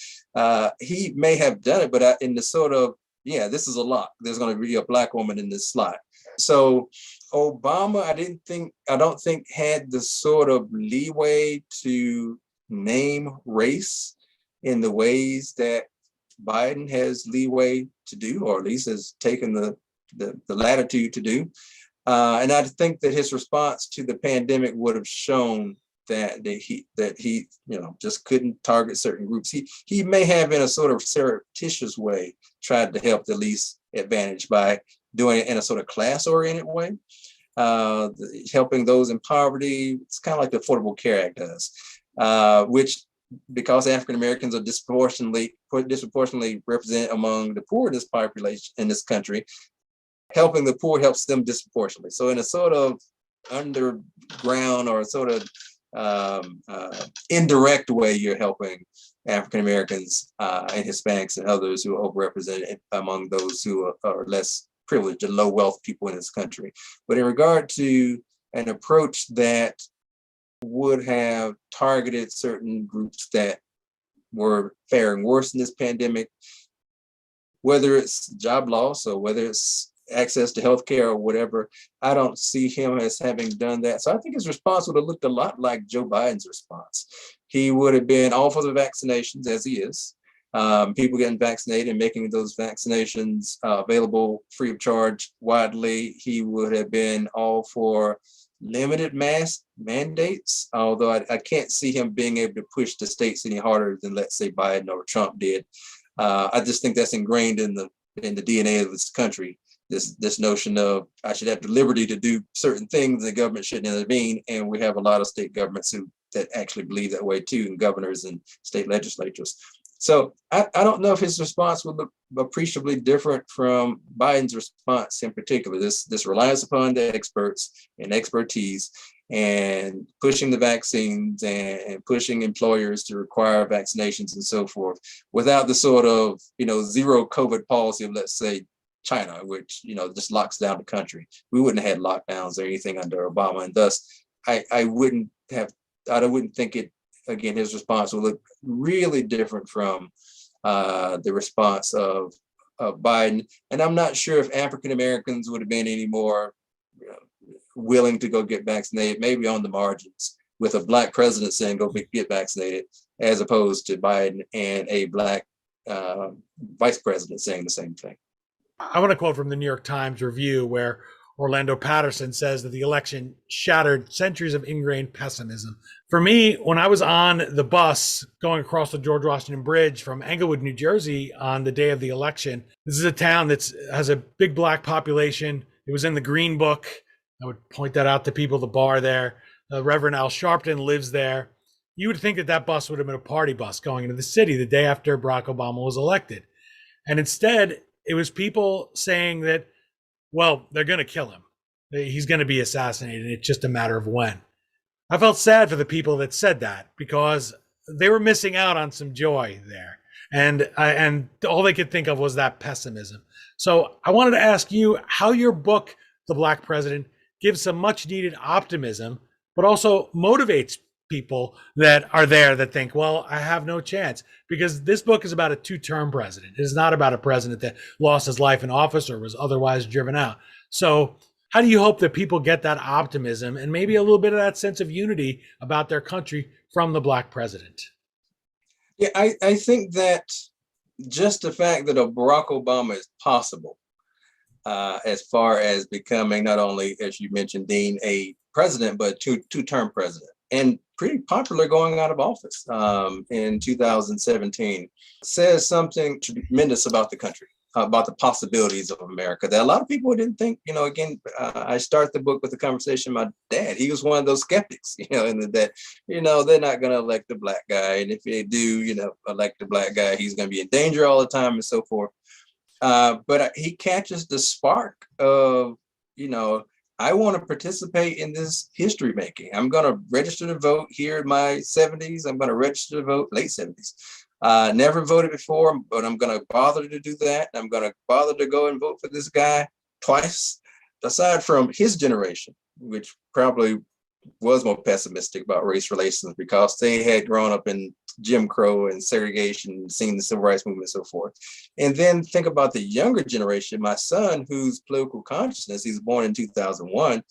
he may have done it, but in the sort of, yeah, this is a lock. There's going to be a Black woman in this slot. So Obama, I don't think had the sort of leeway to name race in the ways that Biden has leeway to do, or at least has taken the latitude to do. And I think that his response to the pandemic would have shown that he just couldn't target certain groups. He may have, in a sort of surreptitious way, tried to help the least advantaged by doing it in a sort of class-oriented way, helping those in poverty. It's kind of like the Affordable Care Act does, which, because African Americans are disproportionately represented among the poorest population in this country, helping the poor helps them disproportionately. So in a sort of underground or sort of indirect way, you're helping African Americans and Hispanics and others who are overrepresented among those who are less privileged and low wealth people in this country. But in regard to an approach that would have targeted certain groups that were faring worse in this pandemic, whether it's job loss or whether it's access to healthcare or whatever, I don't see him as having done that. So I think his response would have looked a lot like Joe Biden's response. He would have been all for the vaccinations, as he is. People getting vaccinated and making those vaccinations available free of charge widely. He would have been all for limited mask mandates, although I can't see him being able to push the states any harder than, let's say, Biden or Trump did. I just think that's ingrained in the DNA of this country. This notion of I should have the liberty to do certain things, the government shouldn't intervene, and we have a lot of state governments that actually believe that way too, and governors and state legislatures. So I don't know if his response would look appreciably different from Biden's response in particular. This reliance upon the experts and expertise, and pushing the vaccines and pushing employers to require vaccinations and so forth, without the sort of zero COVID policy of, let's say, China, which just locks down the country. We wouldn't have had lockdowns or anything under Obama, and thus I wouldn't think it. Again, his response will look really different from the response of Biden, and I'm not sure if African Americans would have been any more willing to go get vaccinated. Maybe on the margins, with a Black president saying go get vaccinated, as opposed to Biden and a Black vice president saying the same thing. I want to quote from the New York Times review where Orlando Patterson says that the election shattered centuries of ingrained pessimism. For me, when I was on the bus going across the George Washington Bridge from Englewood, New Jersey on the day of the election, this is a town that has a big Black population. It was in the Green Book. I would point that out to people at the bar there. Reverend Al Sharpton lives there. You would think that bus would have been a party bus going into the city the day after Barack Obama was elected. And instead, it was people saying that, well, they're going to kill him. He's going to be assassinated. It's just a matter of when. I felt sad for the people that said that, because they were missing out on some joy there. And all they could think of was that pessimism. So I wanted to ask you how your book, The Black President, gives some much needed optimism, but also motivates people that are there that think, well, I have no chance, because this book is about a two-term president. It is not about a president that lost his life in office or was otherwise driven out. So how do you hope that people get that optimism and maybe a little bit of that sense of unity about their country from the Black president? Yeah, I think that just the fact that a Barack Obama is possible, as far as becoming not only, as you mentioned, Dean, a president, but two-term president, and pretty popular going out of office in 2017, says something tremendous about the country, about the possibilities of America that a lot of people didn't think. Again, I start the book with a conversation with my dad. He was one of those skeptics, in that, they're not going to elect the Black guy. And if they do, elect the Black guy, he's going to be in danger all the time and so forth. But he catches the spark of, I want to participate in this history making. I'm going to register to vote here in my 70s. I'm going to register to vote late 70s. Never voted before, but I'm going to bother to do that. I'm going to bother to go and vote for this guy twice. Aside from his generation, which probably was more pessimistic about race relations because they had grown up in Jim Crow and segregation, seeing the civil rights movement and so forth. And then think about the younger generation. My son, whose political consciousness, he was born in 2001.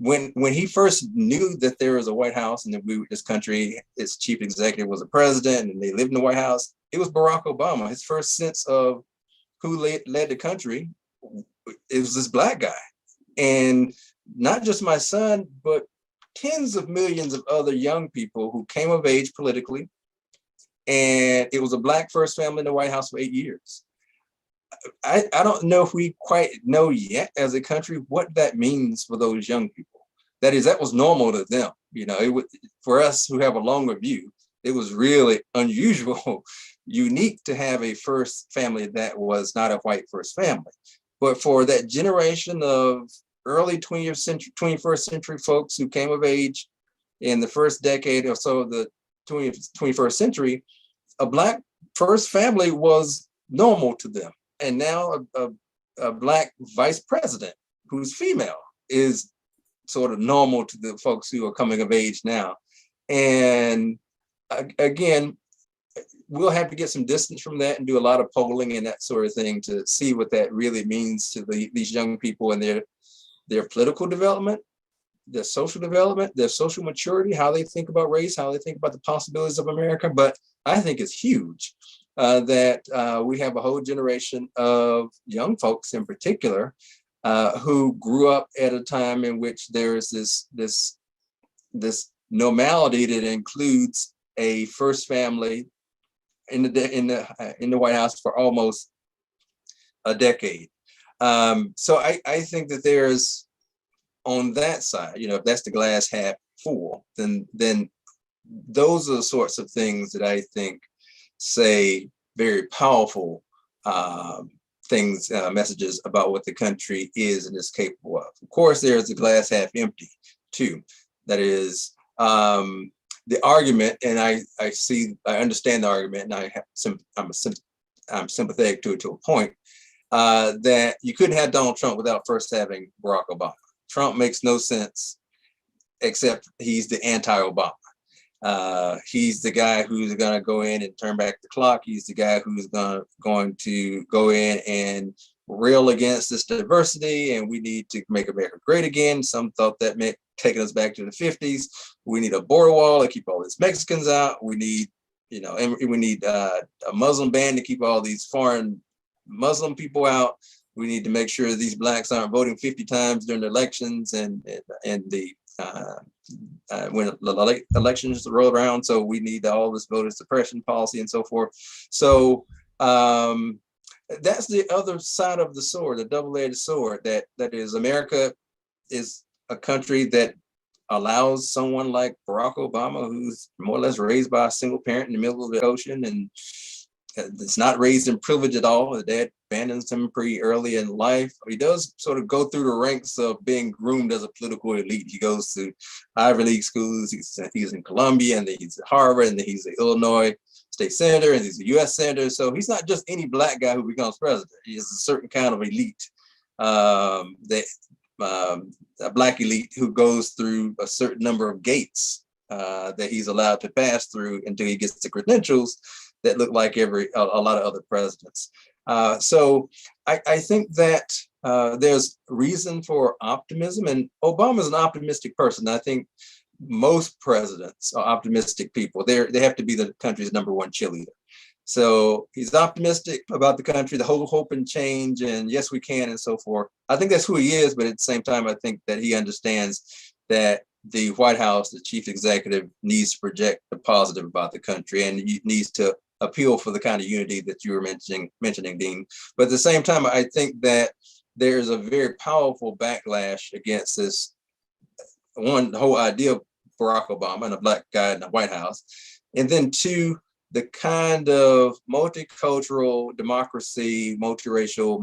When he first knew that there was a White House and that this country, its chief executive was a president and they lived in the White House, it was Barack Obama. His first sense of who led the country, it was this Black guy. And not just my son, but tens of millions of other young people who came of age politically. And it was a Black first family in the White House for 8 years. I don't know if we quite know yet as a country what that means for those young people. That is, that was normal to them. You know, it would, for us who have a longer view, it was really unusual, unique to have a first family that was not a white first family. But for that generation of early 21st century folks who came of age in the first decade or so of the 21st century, a Black first family was normal to them. And now a Black vice president who's female is sort of normal to the folks who are coming of age now. And again, we'll have to get some distance from that and do a lot of polling and that sort of thing to see what that really means to these young people and their political development, their social development, their social maturity, how they think about race, how they think about the possibilities of America. But I think it's huge that we have a whole generation of young folks in particular who grew up at a time in which there is this normality that includes a first family in the White House for almost a decade. So I think that there's, on that side, you know, if that's the glass half full, then those are the sorts of things that I think say very powerful things, messages about what the country is and is capable of. Of course, there's the glass half empty too. That is the argument, and I understand the argument, and I'm sympathetic to it to a point, that you couldn't have Donald Trump without first having Barack Obama. Trump makes no sense, except he's the anti-Obama. He's the guy who's going to go in and turn back the clock. He's the guy who's going to go in and rail against this diversity, and we need to make America great again. Some thought that meant taking us back to the 50s. We need a border wall to keep all these Mexicans out. We need, you know, and we need a Muslim ban to keep all these foreign Muslim people out. We need to make sure these Blacks aren't voting 50 times during the elections and the when the elections roll around. So we need all this voter suppression policy and so forth. So that's the other side of the sword, the double-edged sword, that is America is a country that allows someone like Barack Obama, who's more or less raised by a single parent in the middle of the ocean and it's not raised in privilege at all. His dad abandons him pretty early in life. He does sort of go through the ranks of being groomed as a political elite. He goes to Ivy League schools. He's in Columbia, and then he's at Harvard, and then he's an Illinois state senator, and he's a U.S. senator. So he's not just any Black guy who becomes president. He is a certain kind of elite, a Black elite who goes through a certain number of gates that he's allowed to pass through until he gets the credentials that look like a lot of other presidents. So I think that there's reason for optimism, and Obama's an optimistic person. I think most presidents are optimistic people. They have to be the country's #1 cheerleader. So he's optimistic about the country, the whole hope and change, and yes, we can, and so forth. I think that's who he is, but at the same time, I think that he understands that the White House, the chief executive, needs to project the positive about the country, and he needs to appeal for the kind of unity that you were mentioning, Dean. But at the same time, I think that there's a very powerful backlash against this, one, the whole idea of Barack Obama and a Black guy in the White House, and then two, the kind of multicultural democracy, multiracial,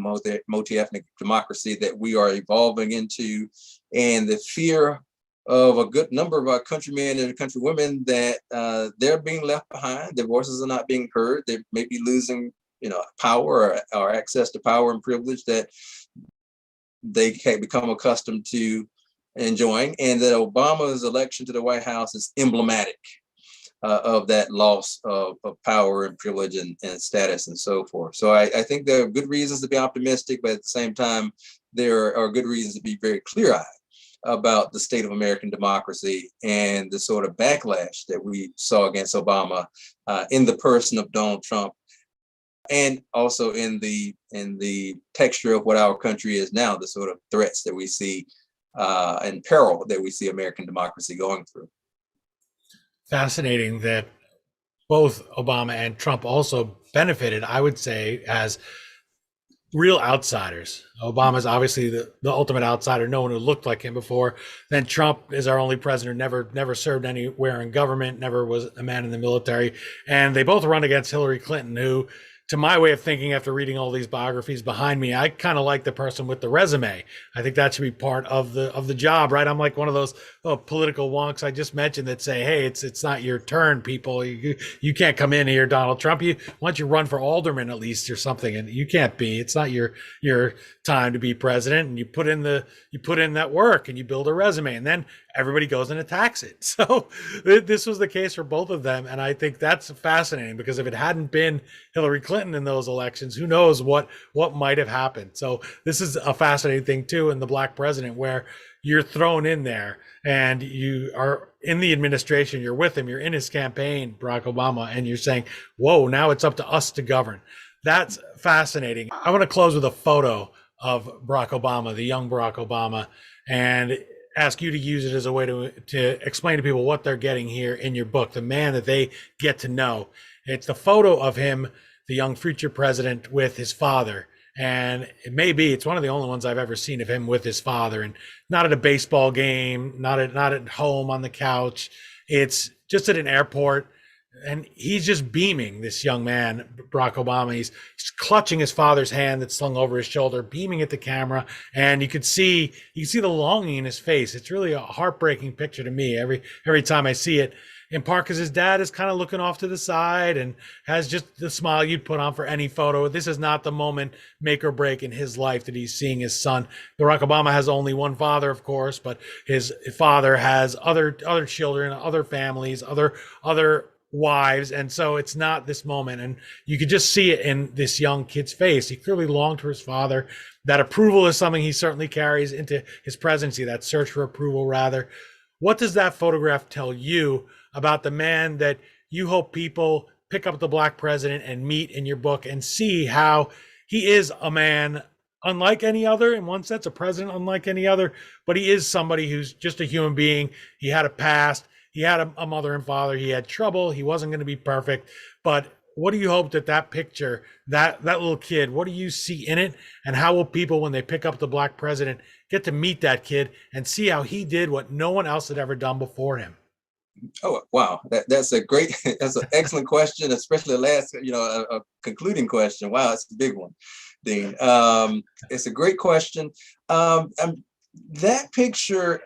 multi-ethnic democracy that we are evolving into, and the fear of a good number of our countrymen and countrywomen that they're being left behind. Their voices are not being heard. They may be losing, power or access to power and privilege that they can become accustomed to enjoying. And that Obama's election to the White House is emblematic of that loss of power and privilege and status and so forth. So I think there are good reasons to be optimistic, but at the same time, there are good reasons to be very clear-eyed about the state of American democracy and the sort of backlash that we saw against Obama in the person of Donald Trump, and also in the texture of what our country is now, the sort of threats that we see and peril that we see American democracy going through. Fascinating that both Obama and Trump also benefited, I would say, as real outsiders. Obama's obviously the ultimate outsider, no one who looked like him before. Then Trump is our only president, never served anywhere in government, never was a man in the military. And they both run against Hillary Clinton, who, to my way of thinking, after reading all these biographies behind me, I kind of like the person with the resume. I think that should be part of the job, right? I'm like one of those political wonks I just mentioned that say, hey, it's not your turn, people. You can't come in here, Donald Trump. Why don't you run for alderman at least or something? And you can't be. It's not your time to be president. And you put in that work and you build a resume, and then everybody goes and attacks it. So this was the case for both of them, and I think that's fascinating, because if it hadn't been Hillary Clinton in those elections, who knows what might have happened. So this is a fascinating thing too in the Black president, where you're thrown in there and you are in the administration, you're with him, you're in his campaign, Barack Obama, and you're saying, whoa, now it's up to us to govern. That's fascinating. I want to close with a photo of Barack Obama, the young Barack Obama, and ask you to use it as a way to explain to people what they're getting here in your book, the man that they get to know. It's the photo of him, the young future president, with his father. And it's one of the only ones I've ever seen of him with his father, and not at a baseball game, not at home on the couch. It's just at an airport. And he's just beaming, this young man, Barack Obama. He's clutching his father's hand that's slung over his shoulder, beaming at the camera. And you can see the longing in his face. It's really a heartbreaking picture to me every time I see it. In part because his dad is kind of looking off to the side and has just the smile you'd put on for any photo. This is not the moment make or break in his life that he's seeing his son. Barack Obama has only one father, of course, but his father has other children, other families, other wives, and so it's not this moment. And you could just see it in this young kid's face. He clearly longed for his father. That approval is something he certainly carries into his presidency, that search for approval, rather. What does that photograph tell you about the man that you hope people pick up the Black president and meet in your book and see how he is a man unlike any other, in one sense, a president unlike any other, but he is somebody who's just a human being. He had a past. He had a mother and father. He had trouble. He wasn't going to be perfect. But what do you hope that picture, that little kid, what do you see in it? And how will people, when they pick up the Black president, get to meet that kid and see how he did what no one else had ever done before him? Oh, wow. That's an excellent question, especially the last, a concluding question. Wow, it's a big one, Dean. It's a great question. That picture,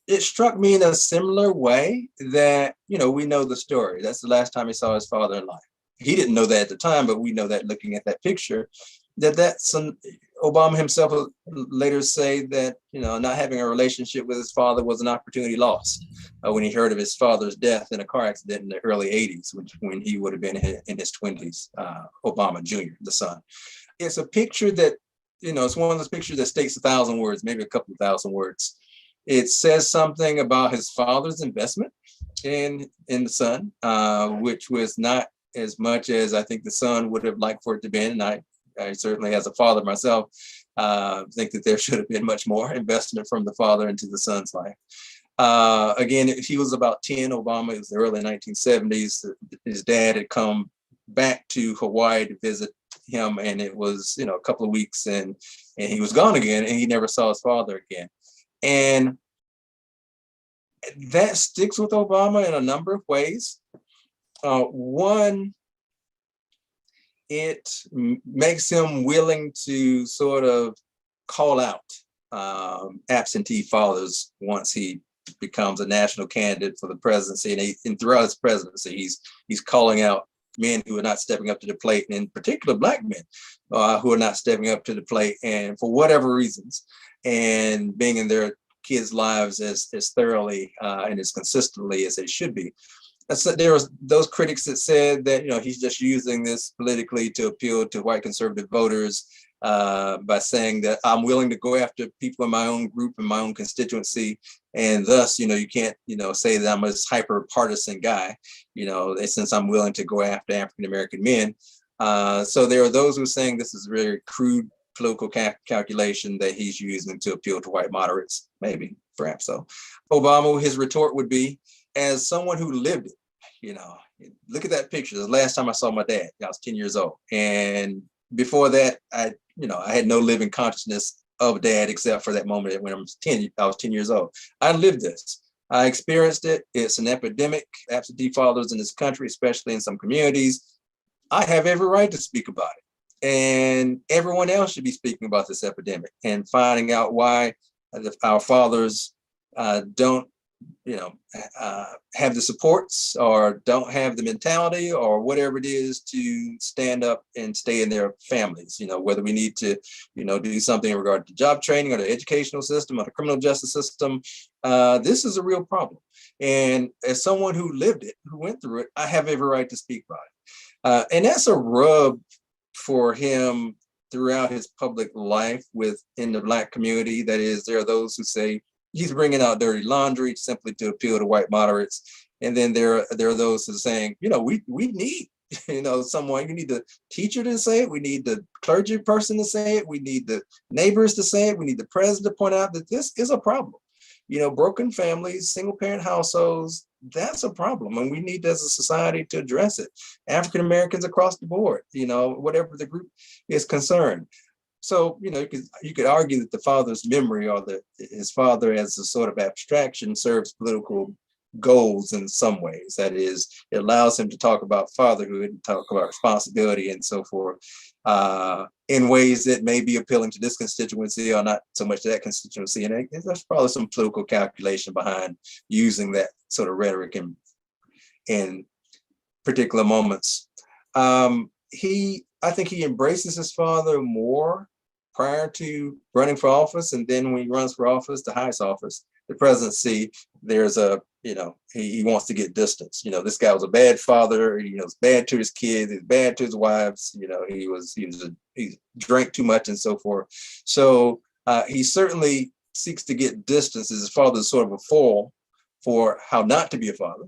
it struck me in a similar way that, we know the story. That's the last time he saw his father in life. He didn't know that at the time, but we know that looking at that picture, Obama himself will later say that, not having a relationship with his father was an opportunity lost when he heard of his father's death in a car accident in the early 80s, when he would have been in his 20s, Obama Jr., the son. It's a picture that, it's one of those pictures that states 1,000 words, maybe a couple of thousand words. It says something about his father's investment in the son, which was not as much as I think the son would have liked for it to be. And I certainly, as a father myself, think that there should have been much more investment from the father into the son's life. Again, he was about 10, Obama, it was the early 1970s. His dad had come back to Hawaii to visit him, and it was, a couple of weeks, and he was gone again, and he never saw his father again. And that sticks with Obama in a number of ways. One, it makes him willing to sort of call out absentee fathers once he becomes a national candidate for the presidency. And throughout his presidency, he's calling out men who are not stepping up to the plate, and in particular Black men who are not stepping up to the plate, and for whatever reasons, and being in their kids' lives as thoroughly and as consistently as they should be. there was those critics that said that, he's just using this politically to appeal to white conservative voters by saying that I'm willing to go after people in my own group and my own constituency. And thus, you can't, say that I'm a hyper partisan guy, since I'm willing to go after African-American men. So there are those who are saying this is very crude political calculation that he's using to appeal to white moderates, maybe, perhaps so. Obama, his retort would be, as someone who lived it, look at that picture. The last time I saw my dad, I was 10 years old. And before that, I had no living consciousness of dad except for that moment when I was 10 years old. I lived this. I experienced it. It's an epidemic, absentee fathers in this country, especially in some communities. I have every right to speak about it. And everyone else should be speaking about this epidemic and finding out why our fathers don't have the supports or don't have the mentality or whatever it is to stand up and stay in their families, whether we need to, do something in regard to job training or the educational system or the criminal justice system. This is a real problem. And as someone who lived it, who went through it, I have every right to speak about it. And that's a rub for him throughout his public life within the Black community. That is, there are those who say, he's bringing out dirty laundry simply to appeal to white moderates. And then there are those who are saying, we need, someone, you need the teacher to say it. We need the clergy person to say it. We need the neighbors to say it. We need the president to point out that this is a problem. Broken families, single parent households, that's a problem. And we need as a society to address it. African Americans across the board, whatever the group is concerned. So, you could argue that the father's memory or his father as a sort of abstraction serves political goals in some ways. That is, it allows him to talk about fatherhood and talk about responsibility and so forth in ways that may be appealing to this constituency or not so much to that constituency. And there's probably some political calculation behind using that sort of rhetoric in particular moments. I think he embraces his father more prior to running for office. And then when he runs for office, the highest office, the presidency, there's he wants to get distance. This guy was a bad father. He was bad to his kids. He's bad to his wives. He drank too much and so forth. So he certainly seeks to get distance as his father is sort of a foil for how not to be a father.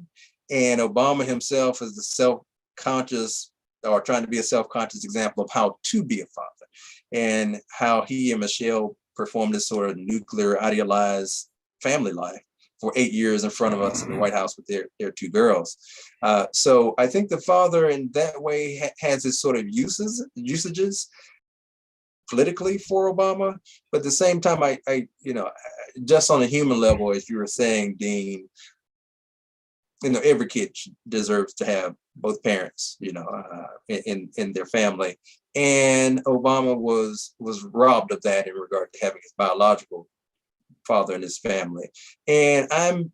And Obama himself is the self-conscious or trying to be a self-conscious example of how to be a father and how he and Michelle performed this sort of nuclear idealized family life for 8 years in front of us in the White House with their two girls. So I think the father in that way has his sort of usages politically for Obama, but at the same time, I just on a human level, as you were saying, Dean, every kid deserves to have both parents, in their family. And Obama was robbed of that in regard to having his biological father in his family. And I'm,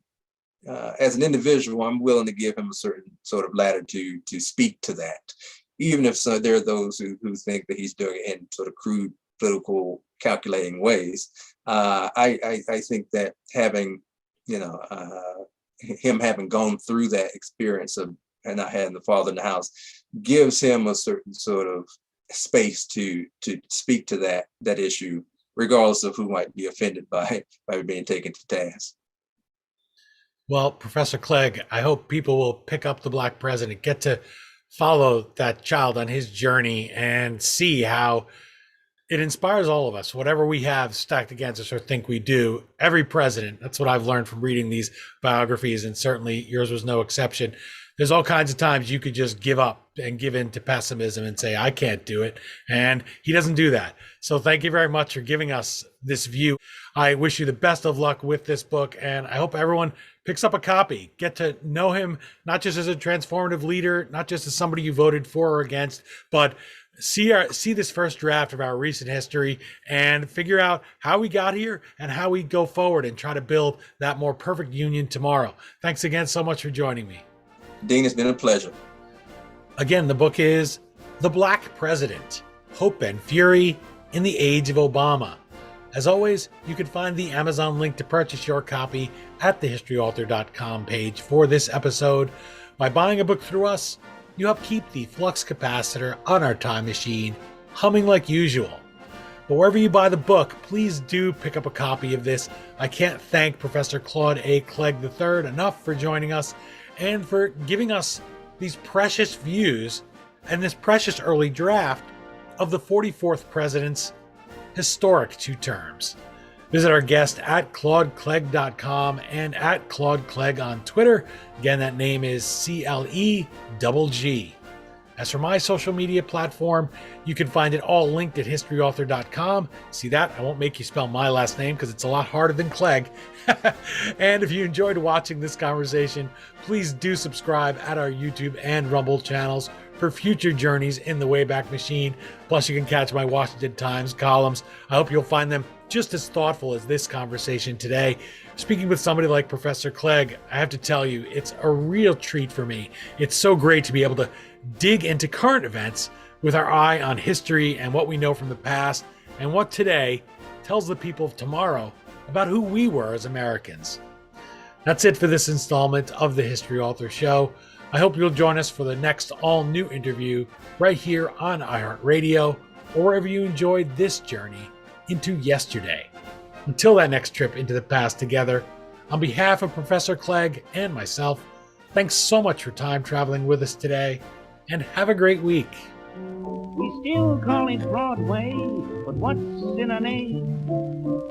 as an individual, I'm willing to give him a certain sort of latitude to speak to that, even if there are those who think that he's doing it in sort of crude political calculating ways. I think that having, him having gone through that experience of and not having the father in the house gives him a certain sort of space to speak to that issue, regardless of who might be offended by being taken to task. Well, Professor Clegg, I hope people will pick up The Black President, get to follow that child on his journey and see how it inspires all of us, whatever we have stacked against us or think we do. Every president, that's what I've learned from reading these biographies, and certainly yours was no exception. There's all kinds of times you could just give up and give in to pessimism and say, I can't do it. And he doesn't do that. So thank you very much for giving us this view. I wish you the best of luck with this book, and I hope everyone picks up a copy, get to know him, not just as a transformative leader, not just as somebody you voted for or against, but see this first draft of our recent history and figure out how we got here and how we go forward and try to build that more perfect union tomorrow. Thanks again so much for joining me. Dean, it's been a pleasure. Again, the book is The Black President, Hope and Fury in the Age of Obama. As always, you can find the Amazon link to purchase your copy at thehistoryauthor.com page for this episode. By buying a book through us, you help keep the flux capacitor on our time machine humming like usual. But wherever you buy the book, please do pick up a copy of this. I can't thank Professor Claude A. Clegg III enough for joining us and for giving us these precious views and this precious early draft of the 44th president's historic 2 terms. Visit our guest at claudeclegg.com and at Claude Clegg on Twitter. Again, that name is CLEGG. As for my social media platform, you can find it all linked at historyauthor.com. See that? I won't make you spell my last name because it's a lot harder than Clegg. And if you enjoyed watching this conversation, please do subscribe at our YouTube and Rumble channels for future journeys in the Wayback Machine. Plus, you can catch my Washington Times columns. I hope you'll find them just as thoughtful as this conversation today. Speaking with somebody like Professor Clegg, I have to tell you, it's a real treat for me. It's so great to be able to dig into current events with our eye on history and what we know from the past and what today tells the people of tomorrow about who we were as Americans. That's it for this installment of the History Author Show. I hope you'll join us for the next all-new interview right here on iHeartRadio or wherever you enjoyed this journey into yesterday. Until that next trip into the past together, on behalf of Professor Clegg and myself, thanks so much for time traveling with us today, and have a great week. We still call it Broadway, but what's in a name?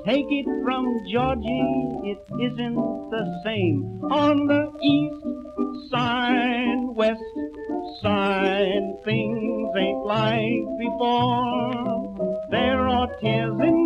Take it from Georgie, it isn't the same. On the east side, west side, things ain't like before. There are tears in